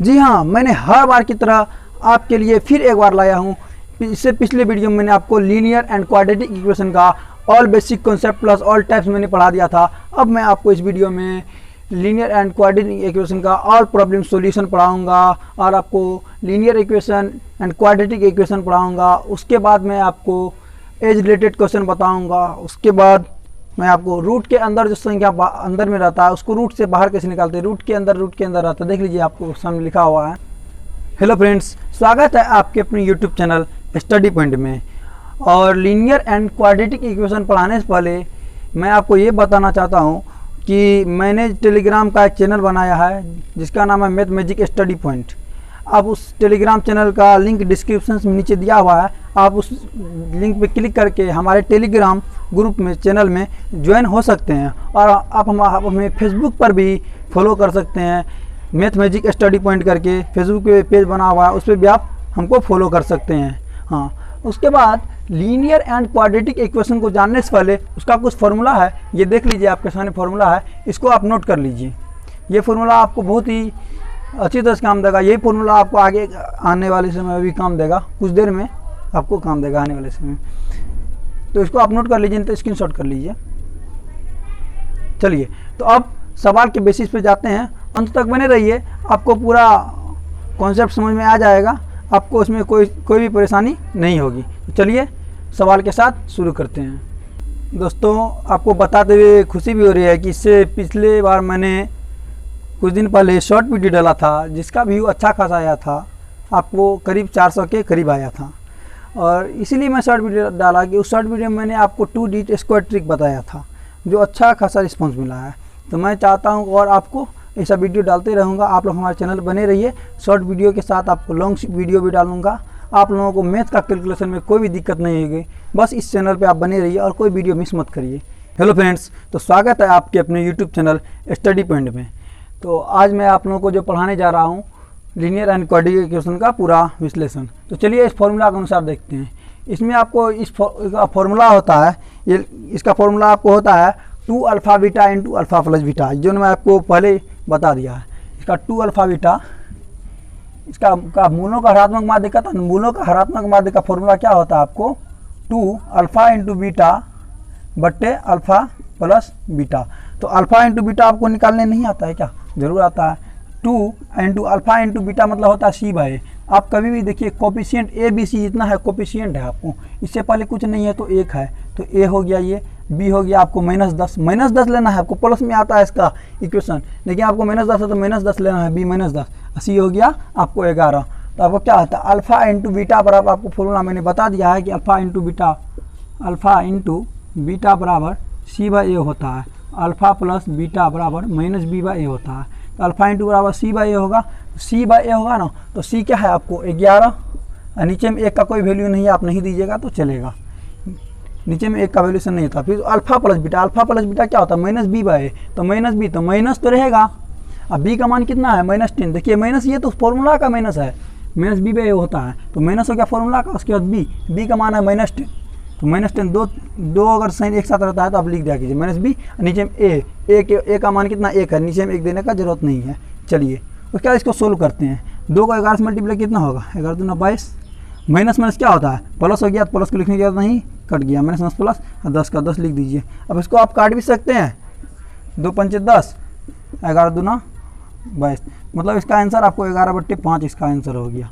जी हाँ, मैंने हर बार की तरह आपके लिए फिर एक बार लाया हूँ। इससे पिछले वीडियो में मैंने आपको लीनियर एंड क्वाड्रेटिक इक्वेशन का all basic concept plus all types मैंने पढ़ा दिया था। अब मैं आपको इस वीडियो में लीनियर एंड क्वाड्रेटिक इक्वेशन का ऑल प्रॉब्लम सॉल्यूशन पढ़ाऊंगा और आपको linear equation and quadratic equation पढ़ाऊंगा। उसके बाद मैं आपको एज रिलेटेड क्वेश्चन बताऊंगा। उसके बाद मैं आपको रूट के अंदर जो संख्या अंदर में रहता है उसको रूट से बाहर कैसे निकालते हैं। रूट के अंदर रहता है, देख लीजिए आपको सामने लिखा हुआ है। हेलो फ्रेंड्स, स्वागत है आपके अपने यूट्यूब चैनल स्टडी पॉइंट में। और लीनियर एंड क्वाड्रेटिक इक्वेशन पढ़ाने से पहले मैं आपको ये बताना चाहता हूँ कि मैंने टेलीग्राम का एक चैनल बनाया है जिसका नाम है मैथ मैजिक स्टडी पॉइंट। आप उस टेलीग्राम चैनल का लिंक डिस्क्रिप्शन में नीचे दिया हुआ है, आप उस लिंक पे क्लिक करके हमारे टेलीग्राम ग्रुप में चैनल में ज्वाइन हो सकते हैं। और आप हमें फेसबुक पर भी फॉलो कर सकते हैं, मैथ मैजिक स्टडी पॉइंट करके फेसबुक पे पेज बना हुआ है, उस पर भी आप हमको फॉलो कर सकते हैं। हाँ, उसके बाद लीनियर एंड क्वाड्रेटिक इक्वेशन को जानने से पहले उसका कुछ फार्मूला है, ये देख लीजिए आपके सामने फार्मूला है, इसको आप नोट कर लीजिए। ये फार्मूला आपको बहुत ही अच्छी तरह से काम देगा। यही फार्मूला आपको आगे आने वाले समय में भी काम देगा, कुछ देर में आपको काम देगा आने वाले समय में। तो इसको आप नोट कर लीजिए, तो स्क्रीनशॉट कर लीजिए। चलिए, तो अब सवाल के बेसिस पे जाते हैं, अंत तक बने रहिए, आपको पूरा कॉन्सेप्ट समझ में आ जाएगा, आपको उसमें कोई भी परेशानी नहीं होगी। तो चलिए सवाल के साथ शुरू करते हैं। दोस्तों, आपको बताते हुए खुशी भी हो रही है कि इससे पिछले बार मैंने कुछ दिन पहले शॉर्ट वीडियो डाला था जिसका व्यू अच्छा खासा आया था, आपको करीब 400 के करीब आया था। और इसीलिए मैं शॉर्ट वीडियो डाला कि उस शॉर्ट वीडियो में मैंने आपको 2D स्क्वायर ट्रिक बताया था जो अच्छा खासा रिस्पॉन्स मिला है। तो मैं चाहता हूं और आपको ऐसा वीडियो डालते रहूँगा। आप लोग हमारे चैनल बने रहिए, शॉर्ट वीडियो के साथ आपको लॉन्ग वीडियो भी डालूंगा। आप लोगों को मैथ का कैलकुलेशन में कोई भी दिक्कत नहीं होगी, बस इस चैनल पे आप बने रहिए और कोई वीडियो मिस मत करिए। हेलो फ्रेंड्स, तो स्वागत है आपके अपने यूट्यूब चैनल स्टडी पॉइंट में। तो आज मैं आप लोगों को जो पढ़ाने जा रहा हूँ लीनियर एंड क्वाड्रेटिक इक्वेशन का पूरा विश्लेषण। तो चलिए इस फॉर्मूला के अनुसार देखते हैं। इसमें आपको इस फॉर्मूला होता है, ये इसका फॉर्मूला आपको होता है 2 alpha beta into alpha plus beta, जो मैं आपको पहले बता दिया है। इसका 2 अल्फ़ा बीटा, इसका मूलों का हरात्मक माध्य का था, मूलों का हरात्मक माध्य का फॉर्मूला क्या होता है आपको 2 अल्फ़ा इंटू बीटा बट्टे अल्फ़ा प्लस बीटा। तो अल्फ़ा इंटू बीटा आपको निकालने नहीं आता है क्या? जरूर आता है। 2 इंटू अल्फ़ा इंटू बीटा मतलब होता है C/A। आप कभी भी देखिए कोफिशिएंट ABC जितना है कोफिशिएंट है आपको, इससे पहले कुछ नहीं है तो 1 है, तो A हो गया, ये B हो गया आपको -10 लेना है। आपको प्लस में आता है इसका इक्वेशन, लेकिन आपको -10 है तो -10 लेना है, B -10, C हो गया आपको 11। तो आपको क्या होता है अल्फ़ा इंटू बीटा बराबर, आपको फॉर्मूला मैंने बता दिया है कि अल्फ़ा इंटू बीटा बराबर C/A होता है, अल्फ़ा प्लस बीटा बराबर -B/A होता है। तो अल्फ़ा इंटू बराबर C/A होगा, C/A होगा ना, तो C क्या है आपको 11, और नीचे में 1 का कोई वैल्यू नहीं है, आप नहीं दीजिएगा तो चलेगा, नीचे में 1 का वैल्यूशन नहीं था। फिर अल्फ़ा प्लस बीटा क्या होता है -B/A, तो -B तो माइनस तो रहेगा। अब B का मान कितना है -10, देखिए माइनस, ये तो फॉर्मूला का माइनस है, -B/A होता है, तो माइनस हो गया फॉर्मूला का। उसके बाद B का मान है -10, तो -10 दो अगर साइन एक साथ रहता है तो आप लिख दिया कीजिए -B, नीचे में A का मान कितना 1 है, नीचे में 1 देने का जरूरत नहीं है। चलिए उसके बाद इसको सोल्व करते हैं। 2 को 11 से मल्टीप्लाई कितना होगा 11 दूना 22, माइनस क्या होता है प्लस हो गया, तो प्लस को लिखने की जरूरत नहीं, कट गया, -10 प्लस 10 का 10 लिख दीजिए। अब इसको आप काट भी सकते हैं, 2 पंचे 10, 11 दूना 22, मतलब इसका आंसर आपको 11/5 इसका आंसर हो गया।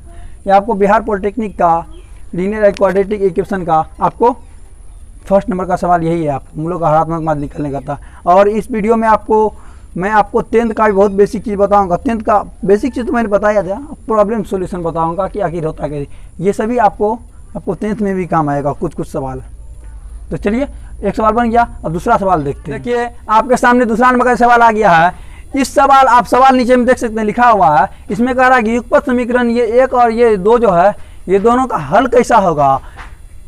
ये आपको बिहार पॉलिटेक्निक का लीनियर एंड क्वाड्रेटिक इक्वेशन का आपको फर्स्ट नंबर का सवाल यही है, आप मूलों का हरात्मक माध्य निकालने का था। और इस वीडियो में मैं आपको 10th का भी बहुत बेसिक चीज़ बताऊंगा। 10th का बेसिक चीज़ तो मैंने बताया था, प्रॉब्लम सॉल्यूशन बताऊंगा कि आखिर होता क्या, ये सभी आपको 10th में भी काम आएगा कुछ सवाल। तो चलिए एक सवाल बन गया, अब दूसरा सवाल देखते हैं। देखिए आपके सामने दूसरा नंबर का सवाल आ गया है। इस सवाल नीचे में देख सकते हैं, लिखा हुआ है, इसमें कह रहा है कि युगपत समीकरण ये 1 और ये 2 जो है, ये दोनों का हल कैसा होगा।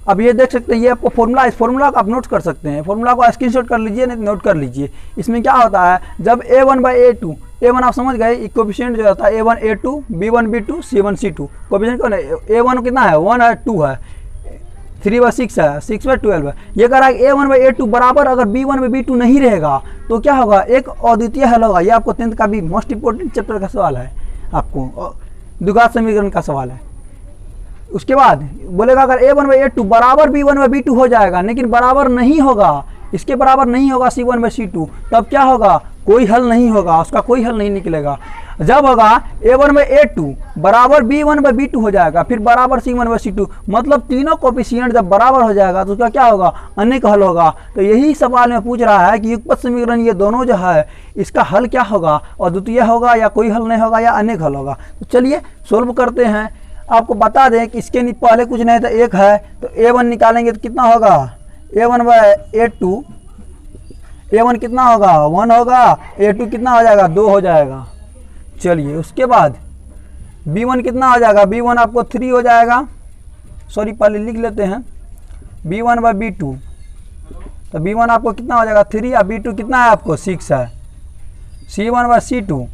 अब ये देख सकते हैं, ये आपको फॉर्मूला, इस फॉर्मूला को आप नोट कर सकते हैं, फॉर्मूला को स्क्रीनशॉट कर लीजिए, नहीं नोट कर लीजिए। इसमें क्या होता है, जब A1/A2, A1 आप समझ गए, कोफिशिएंट जो होता है A1A2, B1B2, C1 C2, coefficient कौन है, A1 कितना है 1 है, 2 है, 3/6 है, 6/12 है। ये कह रहा है A1/A2 बराबर अगर B1/B2 नहीं रहेगा तो क्या होगा, एक अद्वितीय हल होगा। ये आपको 10th का भी मोस्ट इंपोर्टेंट चैप्टर का सवाल है। आपको द्विघात समीकरण का सवाल है। उसके बाद बोलेगा अगर a1/a2 बराबर b1/b2 हो जाएगा, लेकिन बराबर नहीं होगा, इसके बराबर नहीं होगा c1/c2, तब क्या होगा, कोई हल नहीं होगा, उसका कोई हल नहीं निकलेगा। जब होगा a1/a2 बराबर b1/b2 हो जाएगा, फिर बराबर c1/c2, मतलब तीनों कोफिशिएंट जब बराबर हो जाएगा तो उसका क्या होगा, अनेक हल होगा। तो यही सवाल में पूछ रहा है कि युगपत समीकरण ये दोनों जो है इसका हल क्या होगा, और द्वितीय होगा या कोई हल नहीं होगा या अनेक हल होगा। तो चलिए सोल्व करते हैं। आपको बता दें कि इसके पहले कुछ नहीं था, एक है, तो a1 निकालेंगे तो कितना होगा, a1/a2, a1 कितना होगा 1 होगा, a2 कितना हो जाएगा 2 हो जाएगा। चलिए उसके बाद b1 कितना हो जाएगा, b1 आपको 3 हो जाएगा, सॉरी पहले लिख लेते हैं b1/b2, तो b1 आपको कितना हो जाएगा 3, और b2 कितना है आपको 6 है। c1/c2,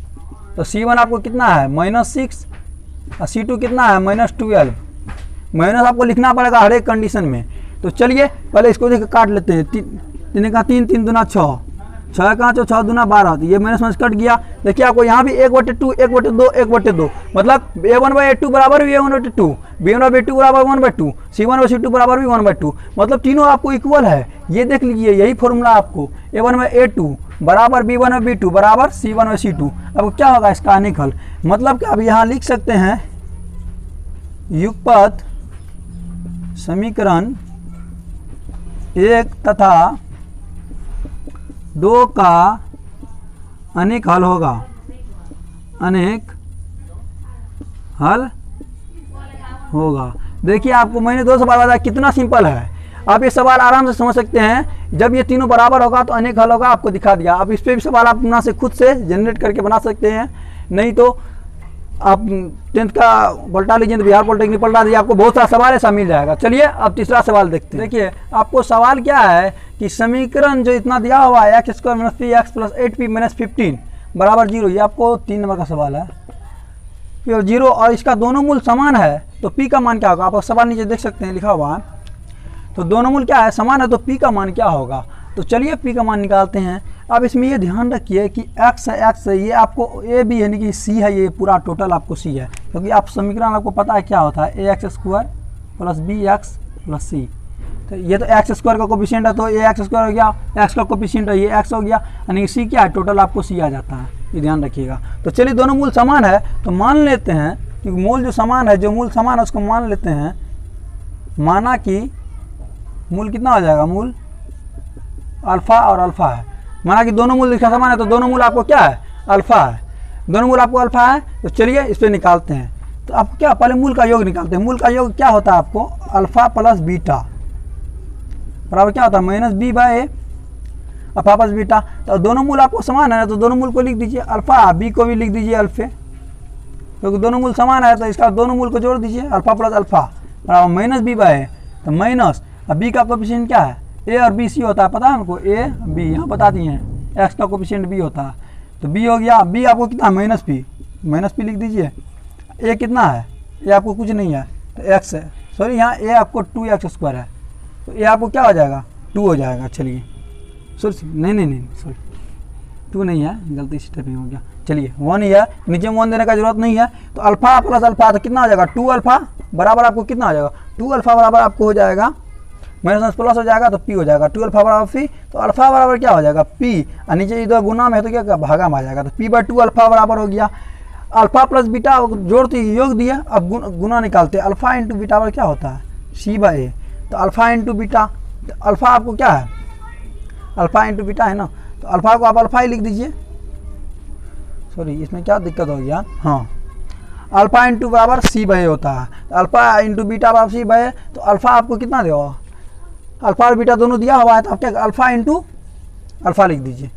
तो c1 आपको कितना है -6, और c2 कितना है -12। माइनस आपको लिखना पड़ेगा हर एक कंडीशन में। तो चलिए पहले इसको देख काट लेते हैं। 3 का 3, 3 दूना 6, 6 का 6 दूना 12, तो ये माइनस कट गया। देखिए आपको यहाँ भी 1/2, 1/2, 1/2, मतलब a1/a2 बराबर भी a1/2, b1/b2 बराबर 1/2, c1/c2 बराबर भी 1/2, मतलब तीनों आपको इक्वल है। ये देख लीजिए, यही फॉर्मूला आपको a1/a2 बराबर b1/b2 बराबर c1/c2। अब क्या होगा इसका अनेक हल, मतलब कि अब यहाँ लिख सकते हैं युगपत समीकरण 1 तथा 2 का अनेक हल होगा, अनेक हल होगा। देखिए आपको मैंने 2 सवाल बताया, कितना सिंपल है। आप ये सवाल आराम से समझ सकते हैं। जब ये तीनों बराबर होगा तो अनेक हल होगा, आपको दिखा दिया। अब इस पर भी सवाल आप अपना से खुद से जनरेट करके बना सकते हैं, नहीं तो आप 10th का पलटा लीजिए, तो बिहार पॉलिटेक्निक पलटा दीजिए, आपको बहुत सारा सवाल ऐसा मिल जाएगा। चलिए अब तीसरा सवाल देखते हैं। देखिए आपको सवाल क्या है कि समीकरण जो इतना दिया हुआ है x² - 3x + 8p - 15 बराबर 0, ये आपको 3 नंबर का सवाल है। फिर 0 और इसका दोनों मूल समान है, तो p का मान क्या होगा, आप सवाल नीचे देख सकते हैं लिखा हुआ है। तो दोनों मूल क्या है, समान है, तो p का मान क्या होगा। तो चलिए p का मान निकालते हैं। अब इसमें ये ध्यान रखिए कि x है, ये आपको a भी यानी कि c है, ये पूरा टोटल आपको c है, क्योंकि आप समीकरण आपको पता है क्या होता है, ax² + bx + c। तो ये तो x² का कोफिशिएंट है, तो ax² हो गया, x का कोफिशिएंट है, ये x हो गया, यानी कि c क्या है, टोटल आपको c आ जाता है, ये ध्यान रखिएगा। तो चलिए दोनों मूल समान है, तो मान लेते हैं कि मूल जो समान है, जो मूल समान है उसको मान लेते हैं, माना कि मूल कितना हो जाएगा, मूल अल्फा और अल्फा है। माना कि दोनों मूल इसका समान है, तो दोनों मूल आपको क्या है, अल्फा है, दोनों मूल आपको अल्फा है। तो चलिए इस पर निकालते हैं। तो आपको क्या, पहले मूल का योग निकालते हैं। मूल का योग क्या होता है आपको, अल्फा + बीटा बराबर क्या होता है, -b/a, अल्फा + बीटा। तो दोनों मूल आपको समान है, तो दोनों मूल को लिख दीजिए, अल्फा, बी को भी लिख दीजिए अल्फे, क्योंकि दोनों मूल समान है, तो इसका दोनों मूल को जोड़ दीजिए, अल्फा + अल्फा बराबर -b/a। तो माइनस, अब बी का कोफिशिएंट क्या है, ए और बी सी होता है, पता है हमको, ए बी यहाँ बता दिए हैं, एक्स का कोफिशिएंट बी होता है, तो बी हो गया। बी आपको कितना है, -p लिख दीजिए। ए कितना है, ए आपको कुछ नहीं है, तो एक्स है, सॉरी यहाँ ए आपको 2x² है, तो ए आपको क्या हो जाएगा, 2 हो जाएगा। चलिए सॉरी नहीं सॉरी 2 नहीं है, गलती से टाइपिंग हो गया। चलिए 1 ही है, नीचे में 1 देने का जरूरत नहीं है। तो अल्फा + अल्फा तो कितना हो जाएगा, 2 अल्फा बराबर आपको कितना हो जाएगा, 2 अल्फा बराबर आपको हो जाएगा, माइनस प्लस हो जाएगा, तो p हो जाएगा, 2 अल्फा बराबर p, तो अल्फा बराबर क्या हो जाएगा p, और नीचे इधर गुना में है तो क्या भागा में आ जाएगा, तो p/2 अल्फा बराबर हो गया। अल्फा + बीटा जोड़ते योग दिए, अब गुना निकालते, अल्फा × बीटा पर क्या होता है, c/a, तो अल्फा × बीटा, तो अल्फा आपको क्या है, अल्फा × बीटा है ना, तो अल्फा को आप अल्फा ही लिख दीजिए। सॉरी इसमें क्या दिक्कत हो गया, हाँ, अल्फा × बराबर c/a होता है, तो अल्फा × बीटा बराबर c/a, तो अल्फा आपको कितना देगा, अल्फा और बीटा दोनों दिया हुआ है, तो आप क्या अल्फा × अल्फा लिख दीजिए।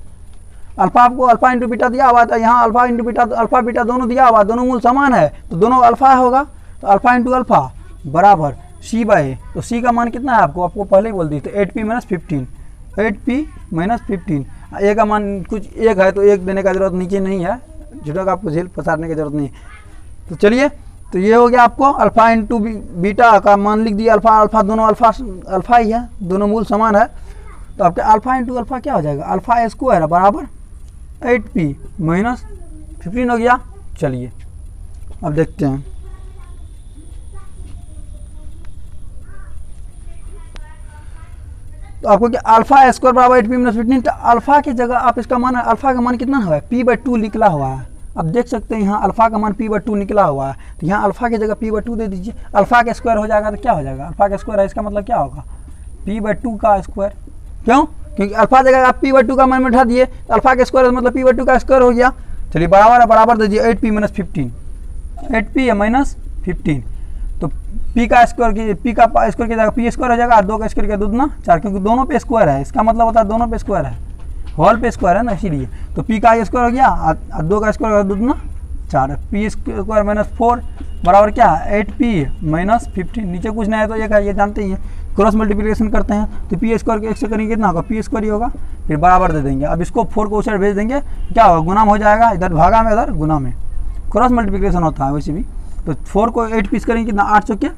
अल्फा आपको अल्फा × बीटा दिया हुआ है, तो यहाँ अल्फा × बीटा, अल्फा बीटा दोनों दिया हुआ है, दोनों मूल समान है, तो दोनों अल्फा होगा, तो अल्फा × अल्फा बराबर c/a। तो c का मान कितना है आपको पहले ही बोल दी, तो 8p - 15, 8p - 15। a का मान कुछ 1 है, तो 1 देने का जरूरत नीचे नहीं है, झुटक आपको झेल पसारने की जरूरत नहीं है। तो चलिए, तो ये हो गया आपको अल्फा × बीटा का मान लिख दिया, अल्फा दोनों अल्फा ही है, दोनों मूल समान है, तो आपके अल्फा × अल्फा क्या हो जाएगा, अल्फा² बराबर 8p - 15 हो गया। चलिए अब देखते हैं। तो आपको क्या अल्फा स्क्वायर बराबर 8p माइनस 15, तो अल्फा की जगह आप इसका मान, अल्फा का मान कितना हुआ है, p/2 निकला हुआ है। अब देख सकते हैं यहाँ अल्फा का मान p/2 निकला हुआ है, तो यहाँ अल्फा की जगह p/2 दे दीजिए। अल्फा का स्क्वायर हो जाएगा तो क्या हो जाएगा, अल्फा का स्क्वायर है, इसका मतलब क्या होगा p/2 का स्क्वायर। क्यों, क्योंकि अल्फा जगह आप p/2 का मान बैठा दिए, तो अल्फा का स्क्वायर मतलब p/2 का स्क्वायर हो गया। चलिए बराबर दीजिए 8p माइनस 15, 8p माइनस 15, तो p का स्क्वायर की जगह p स्क्वायर हो जाएगा, और 2 का स्क्वायर किया 2 दूना 4, क्योंकि दोनों पे स्क्वायर है, इसका मतलब होता है दोनों पे स्क्वायर है, होल पे स्क्वायर है ना, इसीलिए। तो p का स्क्वायर हो गया और 2 का स्क्वायर हो गया 2 दूना 4, p स्क्वायर माइनस 4 बराबर क्या है 8p माइनस 15। नीचे कुछ नहीं है तो ये जानते ही हैं, क्रॉस मल्टीप्लिकेशन करते हैं तो p स्क्वायर के 1 से करेंगे कितना होगा, p स्क्वायर ही होगा, फिर बराबर दे देंगे। अब इसको 4 को उस साइड भेज देंगे, क्या होगा गुना में हो जाएगा, इधर भागा में इधर गुना में, क्रॉस मल्टीप्लिकेशन होता है वैसे भी। तो 4 को 8 पीस करेंगे कितना, 8 चौके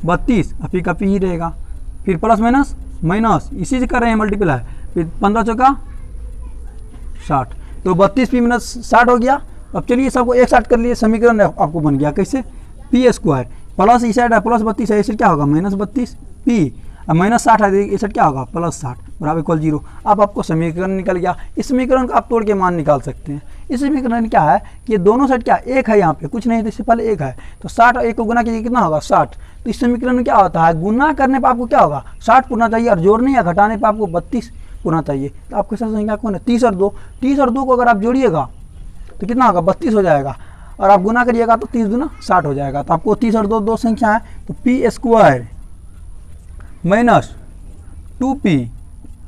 32, और पी का पी ही रहेगा, फिर प्लस माइनस माइनस इसी से कर रहे हैं मल्टीप्लाई, फिर 15 चौका 60, तो 32p माइनस 60 हो गया। अब चलिए सबको एक साथ कर लिए, समीकरण आपको बन गया कैसे, पी स्क्वायर प्लस इस साइड है प्लस 32 है, इसे क्या होगा माइनस 32p, अब माइनस 60 है इस साइड क्या होगा प्लस 60 बराबर इक्वल 0। अब आपको समीकरण निकल गया। इस समीकरण को आप तोड़ के मान निकाल सकते हैं। इस समीकरण क्या है कि ये दोनों साइड क्या एक है, यहाँ पे कुछ नहीं, तो इससे पहले एक है, तो 60 और 1 को गुना कीजिए कितना होगा 60। तो इस समीकरण में क्या होता है, गुना करने पर आपको क्या होगा 60 पुरना चाहिए, और जोड़ने या घटाने पर आपको 32 पुरना चाहिए। तो आपके साथ संख्या कौन है 30 और 2, 30 और 2 को अगर आप जोड़िएगा तो कितना होगा 32 हो जाएगा, और आप गुना करिएगा तो 30 दूना 60 हो जाएगा। तो आपको 30 और 2 संख्या है, तो P square minus 2p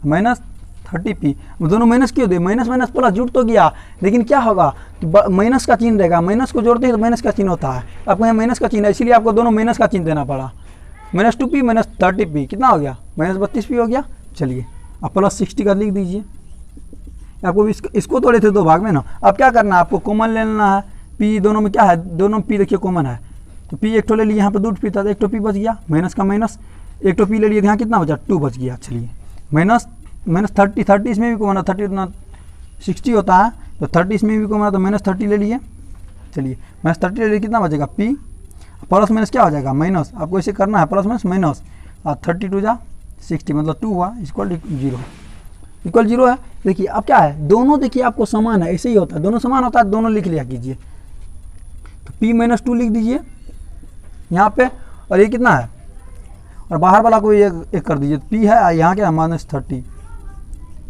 minus 30p, दोनों माइनस क्यों दे, माइनस माइनस प्लस जुड़ तो गया, लेकिन क्या होगा माइनस का चिन्ह रहेगा, माइनस को जोड़ते हैं तो माइनस का चिन्ह होता है, आपको यहाँ माइनस का चिन्ह है, इसीलिए आपको दोनों माइनस का चिन्ह देना पड़ा। माइनस 2p माइनस 30p कितना हो गया माइनस 32p हो गया। चलिए अब प्लस 60 का लिख दीजिए। आपको इसको तोड़े थे 2 भाग में ना, अब क्या करना है आपको कॉमन ले लेना है, p दोनों में क्या है, दोनों p देखिए कॉमन है, तो p एक ठो ले लिए, यहाँ पे 2 p था, 1 ठो p बच गया, माइनस का माइनस, 1 ठो p ले लिए, यहाँ कितना बचा 2 बच गया। चलिए माइनस 30 इसमें भी कॉमन है, 30 इतना 60 होता है, तो 30 इसमें भी कॉमन है, तो माइनस 30 ले लिए। चलिए माइनस 30 ले लिए, कितना बचेगा p, प्लस माइनस क्या हो जाएगा माइनस, आपको इसे करना है प्लस माइनस माइनस, और 32 जा 60 मतलब 2 हुआ, इक्वल 0 है। देखिए अब क्या है, दोनों देखिए आपको समान है, ऐसे ही होता है, दोनों समान होता है, दोनों लिख लिया कीजिए। तो p माइनस 2 लिख दीजिए यहाँ पे, और ये कितना है, और बाहर वाला को एक कर दीजिए, p है, यहाँ क्या है माइनस 30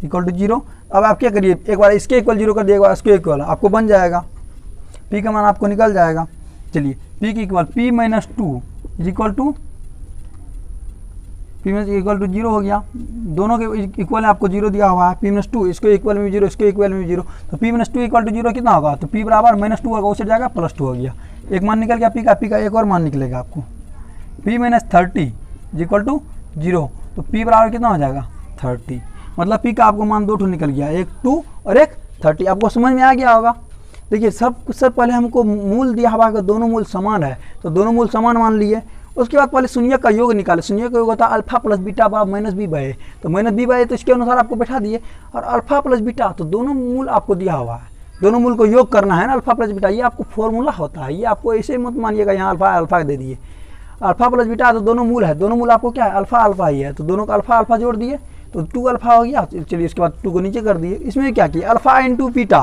इक्वल टू 0। अब आप क्या करिए, एक बार इसके इक्वल 0 कर दिए, एक बार इसके इक्वल, आपको बन जाएगा, p का मान आपको निकल जाएगा। चलिए p की equal p minus 2 equal to p minus equal to 0 हो गया, दोनों के इक्वल आपको 0 दिया हुआ है, p माइनस 2 इसको इक्वल में 0 इसको इक्वल में 0, तो p माइनस 2 इक्वल टू 0 कितना होगा, तो p बराबर माइनस 2 होगा, उससे जाएगा प्लस 2 हो गया, एक मान निकल गया p का एक और मान निकलेगा आपको, p माइनस 30 इक्वल टू 0, तो p बराबर कितना हो जाएगा 30, मतलब p का आपको मान 2 ठो निकल गया, एक 2 और एक 30। आपको समझ में आ गया होगा। देखिए सबसे पहले हमको मूल दिया हुआ है, दोनों मूल समान है, तो दोनों मूल समान मान लिए। उसके बाद पहले शून्य का योग निकाले, शून्य का योग होता है अल्फा प्लस बीटा बराबर माइनस b बाय, तो माइनस b बाय तो इसके अनुसार आपको बैठा दिए, और अल्फा प्लस बीटा तो दोनों मूल आपको दिया हुआ है, दोनों मूल को योग करना है ना, अल्फा प्लस बीटा ये आपको फॉर्मूला होता है, ये आपको ऐसे मत मानिएगा यहाँ अल्फा दे दिए, अल्फा प्लस बीटा तो दोनों मूल है, दोनों मूल आपको क्या है अल्फा ही है, तो दोनों का अल्फा जोड़ दिए तो 2 अल्फा हो गया। चलिए इसके बाद 2 को नीचे कर दिए, इसमें क्या किया अल्फा इंटू बीटा,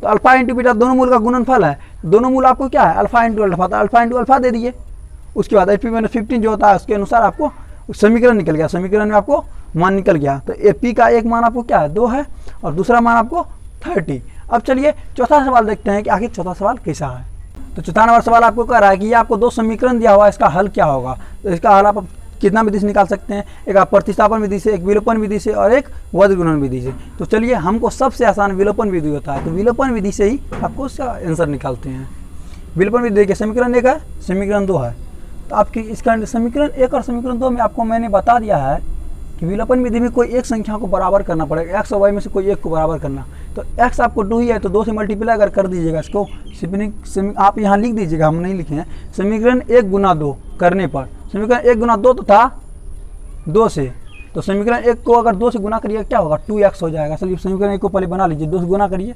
तो अल्फा इंटू बीटा दोनों मूल का गुणनफल है, दोनों मूल आपको क्या है अल्फा इंटू अल्फा, तो अल्फा इंटू अल्फा दे दिए। उसके बाद 8p माइनस 15 जो होता है उसके अनुसार आपको समीकरण निकल गया, समीकरण में आपको मान निकल गया, तो p का एक मान आपको क्या है 2 है, और दूसरा मान आपको 30। अब चलिए चौथा सवाल देखते हैं कि आखिर चौथा सवाल कैसा है। तो चौथा नंबर सवाल आपको कह रहा है कि ये आपको 2 समीकरण दिया हुआ है, इसका हल क्या होगा। तो इसका हल आप कितना विधि से निकाल सकते हैं, एक आप प्रतिस्थापन विधि से, एक विलोपन विधि से, और एक वर्ग गुणन विधि से। तो चलिए हमको सबसे आसान विलोपन विधि होता है, तो विलोपन विधि से ही आपको उसका आंसर निकालते हैं। विलोपन विधि देखिए समीकरण 1 है, समीकरण 2 है, तो आपकी इसका समीकरण 1 और समीकरण 2 में आपको मैंने बता दिया है कि विलोपन विधि में कोई एक संख्या को बराबर करना पड़ेगा, x और y में से कोई एक को बराबर करना। तो x आपको 2 ही है, तो 2 से मल्टीप्लाई अगर कर दीजिएगा इसको, आप यहाँ लिख दीजिएगा, हम नहीं लिखे हैं, समीकरण 1 गुना 2 करने पर, समीकरण 1 गुना 2 तो था 2 से, तो समीकरण 1 को अगर 2 से गुना करिए क्या होगा 2x हो जाएगा। चलिए समीकरण 1 को पहले बना लीजिए, 2 से गुना करिए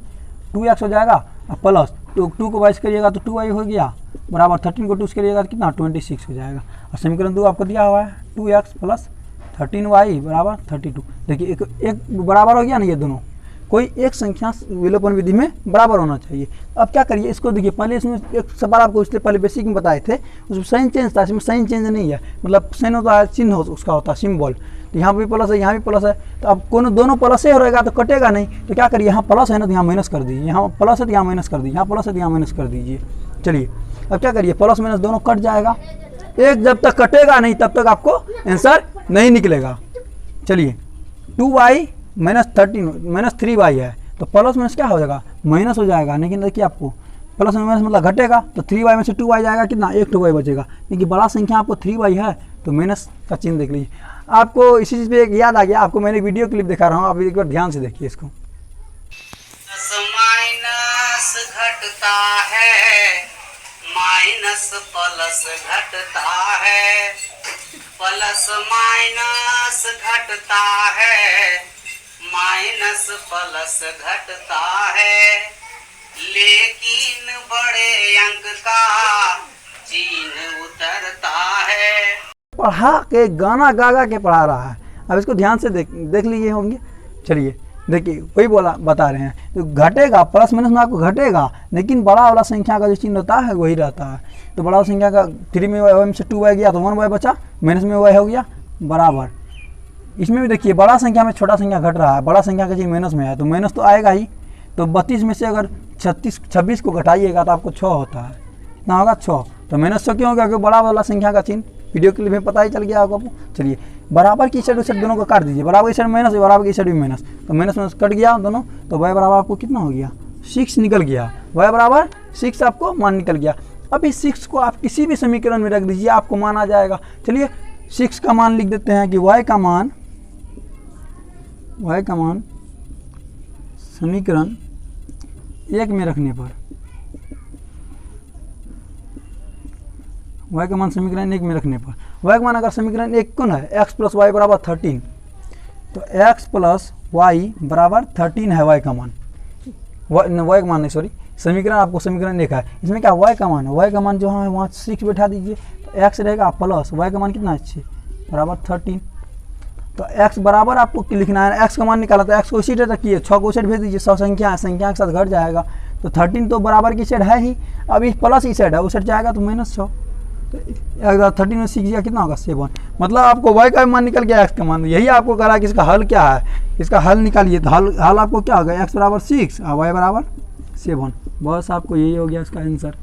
2x हो जाएगा, प्लस तो 2 को 22 करिएगा तो 2y हो गया, बराबर 13 को 2 से करिएगा तो कितना 26 हो जाएगा। और समीकरण 2 आपको दिया हुआ है 2x प्लस 13y बराबर 32। देखिए एक बराबर हो गया ना, ये दोनों कोई एक संख्या विलोपन विधि में बराबर होना चाहिए। अब क्या करिए इसको, देखिए पहले इसमें एक सवाल आपको इसलिए पहले बेसिक में बताए थे, उसमें साइन चेंज था, इसमें साइन चेंज नहीं है, मतलब साइन होता है चिन्ह उसका होता है सिम्बॉल। तो यहाँ भी प्लस है, यहाँ भी प्लस है, तो अब दोनों प्लस ही रहेगा तो कटेगा नहीं, तो क्या करिए यहाँ प्लस है ना तो यहाँ माइनस कर दीजिए, यहाँ प्लस है तो यहाँ माइनस कर दीजिए, यहाँ प्लस है तो यहाँ माइनस कर दीजिए। चलिए अब क्या करिए प्लस माइनस दोनों कट जाएगा, एक जब तक कटेगा नहीं तब तक आपको आंसर नहीं निकलेगा। चलिए 2y माइनस 3y है, तो प्लस माइनस क्या हो जाएगा माइनस हो जाएगा, लेकिन देखिए आपको प्लस माइनस मतलब घटेगा, तो 3y में से 2y जाएगा कितना, एक 2y बचेगा, क्योंकि बड़ा संख्या आपको 3y है तो माइनस का चिन्ह देख लीजिए। आपको इसी चीज़ पे एक याद आ गया, आपको मैंने वीडियो क्लिप दिखा रहा हूँ, आप एक बार ध्यान से देखिए इसको। माइनस घटता है, माइनस प्लस घटता है, प्लस माइनस घटता है, माइनस प्लस घटता है, लेकिन बड़े अंक का चिन्ह उतरता है। पढ़ा के गाना गा गा के पढ़ा रहा है, अब इसको ध्यान से देख लीजिए होंगे। चलिए देखिए वही बता रहे हैं, तो घटेगा प्लस माइनस में आपको घटेगा, लेकिन बड़ा वाला संख्या का जो चिन्ह होता है वही रहता है। तो बड़ा संख्या का 3 में y में से 2y गया तो 1y बचा, माइनस में y हो गया बराबर। इसमें भी देखिए बड़ा संख्या में छोटा संख्या घट रहा है, बड़ा संख्या का चिन्ह माइनस में है तो माइनस तो आएगा ही। तो 32 में से अगर 26 को घटाइएगा तो आपको 6 होता है, इतना होगा 6, तो माइनस 6 क्यों होगा, क्योंकि बड़ा वाला संख्या का चिन्ह वीडियो क्लिप में पता ही चल गया आपको। चलिए बराबर की साइड उस साइड दोनों को काट दीजिए, बराबर की साइड माइनस बराबर की साइड भी माइनस, तो माइनस माइनस कट गया दोनों, तो y बराबर आपको कितना हो गया 6 निकल गया, y बराबर 6 आपको मान निकल गया। अब इस 6 को आप किसी भी समीकरण में रख दीजिए, आपको मान आ जाएगा। चलिए 6 का मान लिख देते हैं कि y का मान समीकरण 1 में रखने पर, y का मान समीकरण 1 में रखने पर, y का मान अगर समीकरण 1 कौन है x प्लस वाई बराबर 13, तो x प्लस वाई बराबर 13 है y का मान, y का मान नहीं सॉरी समीकरण आपको समीकरण 1 है, इसमें क्या y का मान है, y का मान जो है वहाँ 6 बैठा दीजिए, तो x रहेगा प्लस y का मान कितना है 6 बराबर 13। तो x बराबर आपको लिखना है, x का मान निकाला तो x को इसी तरह रखिए, 6 को उस साइड भेज दीजिए, 100 संख्या के साथ घट जाएगा, तो 13 तो बराबर की साइड है ही, अब इस प्लस ही साइड है उस साइड जाएगा तो -6, तो 13 में 6 गया कितना होगा 7, मतलब आपको y का मान निकल गया x का मान। यही आपको कह रहा है कि इसका हल क्या है, इसका हल निकालिए, तो हल आपको क्या होगा x बराबर 6 और y बराबर 7, बस आपको यही हो गया इसका आंसर।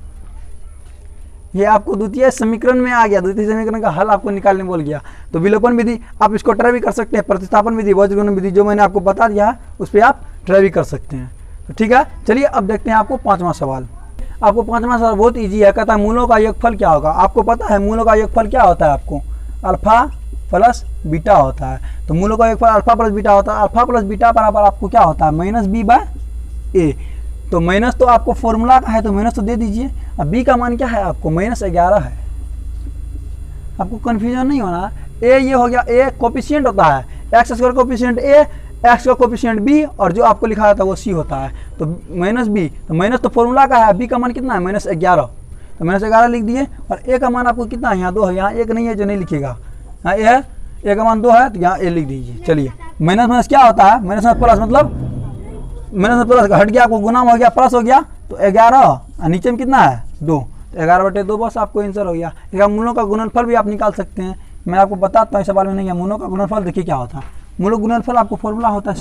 ये आपको द्वितीय समीकरण में आ गया, द्वितीय समीकरण का हल आपको निकालने बोल गया। तो विलोपन विधि आप इसको ट्राई भी कर सकते हैं, प्रतिस्थापन विधि वज्रगुणन विधि जो मैंने आपको बता दिया है उस पर आप ट्राई भी कर सकते हैं। तो ठीक है, चलिए अब देखते हैं आपको 5वां सवाल। आपको 5वां सवाल बहुत ईजी है, कहता है मूलों का योगफल क्या होगा। आपको पता है मूलों का योगफल क्या होता है, आपको अल्फा प्लस बीटा होता है। तो मूलों का योगफल अल्फा प्लस बीटा होता है, अल्फा प्लस बीटा बराबर आपको क्या होता है -b/a। तो माइनस तो आपको फॉर्मूला का है तो माइनस तो दे दीजिए। अब b का मान क्या है आपको -11 है, आपको कन्फ्यूजन नहीं होना। a ये हो गया, a कोफिशिएंट होता है, x square coefficient a, x का कोफिशिएंट b और जो आपको लिखा था वो c होता है। तो -b, तो माइनस तो फॉर्मूला का है, b का मान कितना है -11, तो -11 लिख दिए। और a का मान आपको कितना है, यहाँ 2 है, यहाँ 1 नहीं है जो नहीं लिखेगा, यहाँ a है, a का मान 2 है तो यहाँ a लिख दीजिए। चलिए माइनस माइनस क्या होता है, माइनस में प्लस, मतलब माइनस में प्लस हट गया, आपको गुना हो गया, प्लस हो गया, तो 11 और नीचे में कितना है 2, तो 11/2 बस आपको आंसर हो गया। इसका मूलों का गुणनफल भी आप निकाल सकते हैं, मैं आपको बताता हूँ इस सवाल में नहीं है। मूलों का गुणनफल देखिए क्या होता है, मूलों गुणनफल आपको फॉर्मूला होता है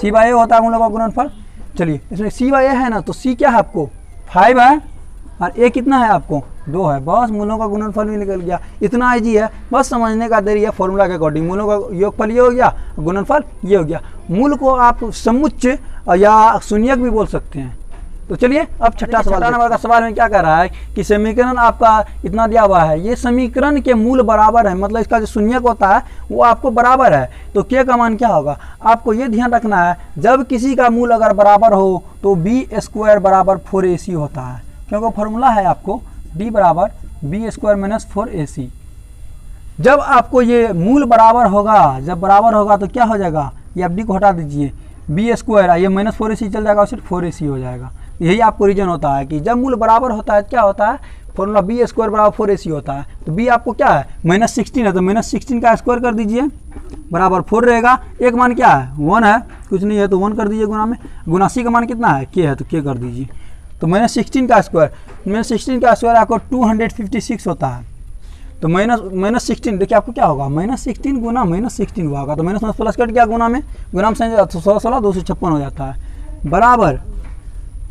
c/a होता है मूलों का गुणनफल। चलिए इसमें c/a है ना, तो c क्या है आपको 5 है और a कितना है आपको 2 है, बस मूलों का गुणनफल भी निकल गया। इतना ईजी है, बस समझने का देरी है। फॉर्मूला के अकॉर्डिंग मूलों का योगफल ये हो गया, गुणनफल ये हो गया। मूल को आप समुच्चय या शून्यक भी बोल सकते हैं। तो चलिए अब छठा नंबर का सवाल में क्या कह रहा है कि समीकरण आपका इतना दिया हुआ है, ये समीकरण के मूल बराबर है, मतलब इसका जो शून्यक होता है वो आपको बराबर है। तो k का मान क्या होगा, आपको ये ध्यान रखना है, जब किसी का मूल अगर बराबर हो तो b² बराबर 4ac होता है, क्योंकि फॉर्मूला है आपको d बराबर b² - 4ac। जब आपको ये मूल बराबर होगा, जब बराबर होगा तो क्या हो जाएगा, ये आप d को हटा दीजिए, b² ये -4ac चल जाएगा और सिर्फ 4ac हो जाएगा। यही आपको रीजन होता है कि जब मूल बराबर होता है क्या होता है, फॉर्मूला बी स्क्वायर बराबर 4ac होता है। तो बी आपको क्या है -16 है, तो -16 का स्क्वायर कर दीजिए बराबर 4 रहेगा। एक मान क्या है 1 है, कुछ नहीं है तो 1 कर दीजिए गुना में, गुना सी का मान कितना है k है तो k कर दीजिए। तो -16 का स्क्वायर आपको 256 होता है। तो -16 देखिए आपको क्या होगा -16 गुना -16 हुआ होगा, तो माइनस प्लस कट गया गुना में 16 256 हो जाता है बराबर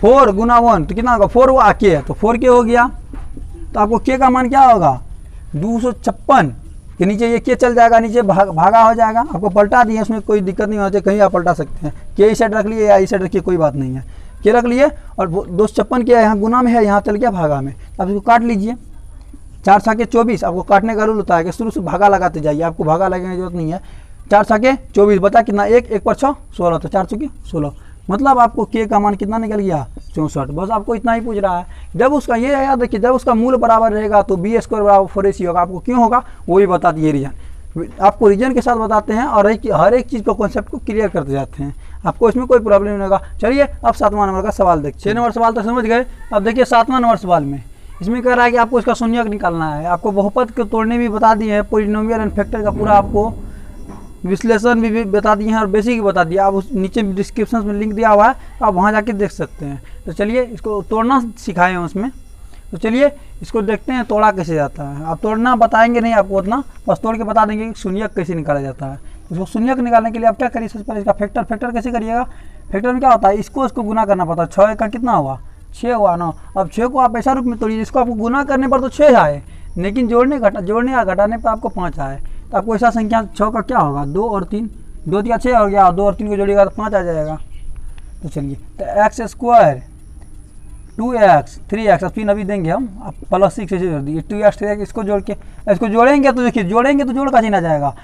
4 गुना 1 तो कितना होगा 4 हुआ k है तो 4k हो गया। तो आपको k का मान क्या होगा 256 के नीचे ये k चल जाएगा, नीचे भागा हो जाएगा। आपको पलटा दिए, इसमें कोई दिक्कत नहीं होती, कहीं आप पलटा सकते हैं। k इस साइड रख लिए या इस साइड रखिए, कोई बात नहीं है। k रख लिए और 256 के यहाँ गुना में है, यहाँ चल गया भागा में। अब इसको काट लीजिए, 4 छाके 24। आपको काटने का रूल होता है कि शुरू से भागा लगाते जाइए, आपको भागा लगाने की जरूरत नहीं है। 4 छाके 24 बता कितना 1 पर 6 16, तो 4 चौके 16, मतलब आपको k का मान कितना निकल गया 64। बस आपको इतना ही पूछ रहा है। जब उसका ये याद रखिए, जब उसका मूल बराबर रहेगा तो बी स्क्वायर बराबर 4ac होगा। आपको क्यों होगा वो भी बता दिए रीजन, आपको रीजन के साथ बताते हैं और हर एक चीज़ को कॉन्सेप्ट को क्लियर करते जाते हैं, आपको इसमें कोई प्रॉब्लम नहीं होगा। चलिए अब 7वां नंबर का सवाल देखिए। 6 नंबर सवाल तो समझ गए। अब देखिए 7वां नंबर सवाल में इसमें कह रहा है कि आपको इसका शून्यक निकालना है। आपको बहुपद को तोड़ने भी बता दिए हैं, पॉलिनोमियल एंड फैक्टर का पूरा आपको विश्लेषण भी बता दिए हैं और बेसिक भी बता दिया। आप उस नीचे डिस्क्रिप्शन में लिंक दिया हुआ है, आप वहाँ जाके देख सकते हैं। तो चलिए इसको तोड़ना सिखाए हैं उसमें, तो चलिए इसको देखते हैं तोड़ा कैसे जाता है। आप तोड़ना बताएंगे नहीं आपको उतना, बस तोड़ के बता देंगे कि शून्यक कैसे निकाला जाता है। इसको शून्यक निकालने के लिए आप क्या करिए, सबसे पहले इसका फैक्टर कैसे करिएगा। फैक्टर में क्या होता है, इसको गुना करना पड़ता है। 6 का कितना हुआ 6 हुआ ना। अब 6 को आप ऐसा रूप में तोड़िए, इसको आपको गुना करने पर तो 6 आए, लेकिन जोड़ने या घटाने पर आपको 5 आए। तो आपको ऐसा संख्या 6 का क्या होगा 2 और 3, 2 या 6 हो गया, 2 और 3 को जोड़िएगा तो 5 आ जाएगा। तो चलिए तो x स्क्वायर 2x 3x, अब 3 अभी देंगे हम, अब +6 से जोड़ दिए 2x 3x, इसको जोड़ के इसको जोड़ेंगे तो देखिए जोड़ेंगे तो जोड़ का चिन्ह आ जाएगा,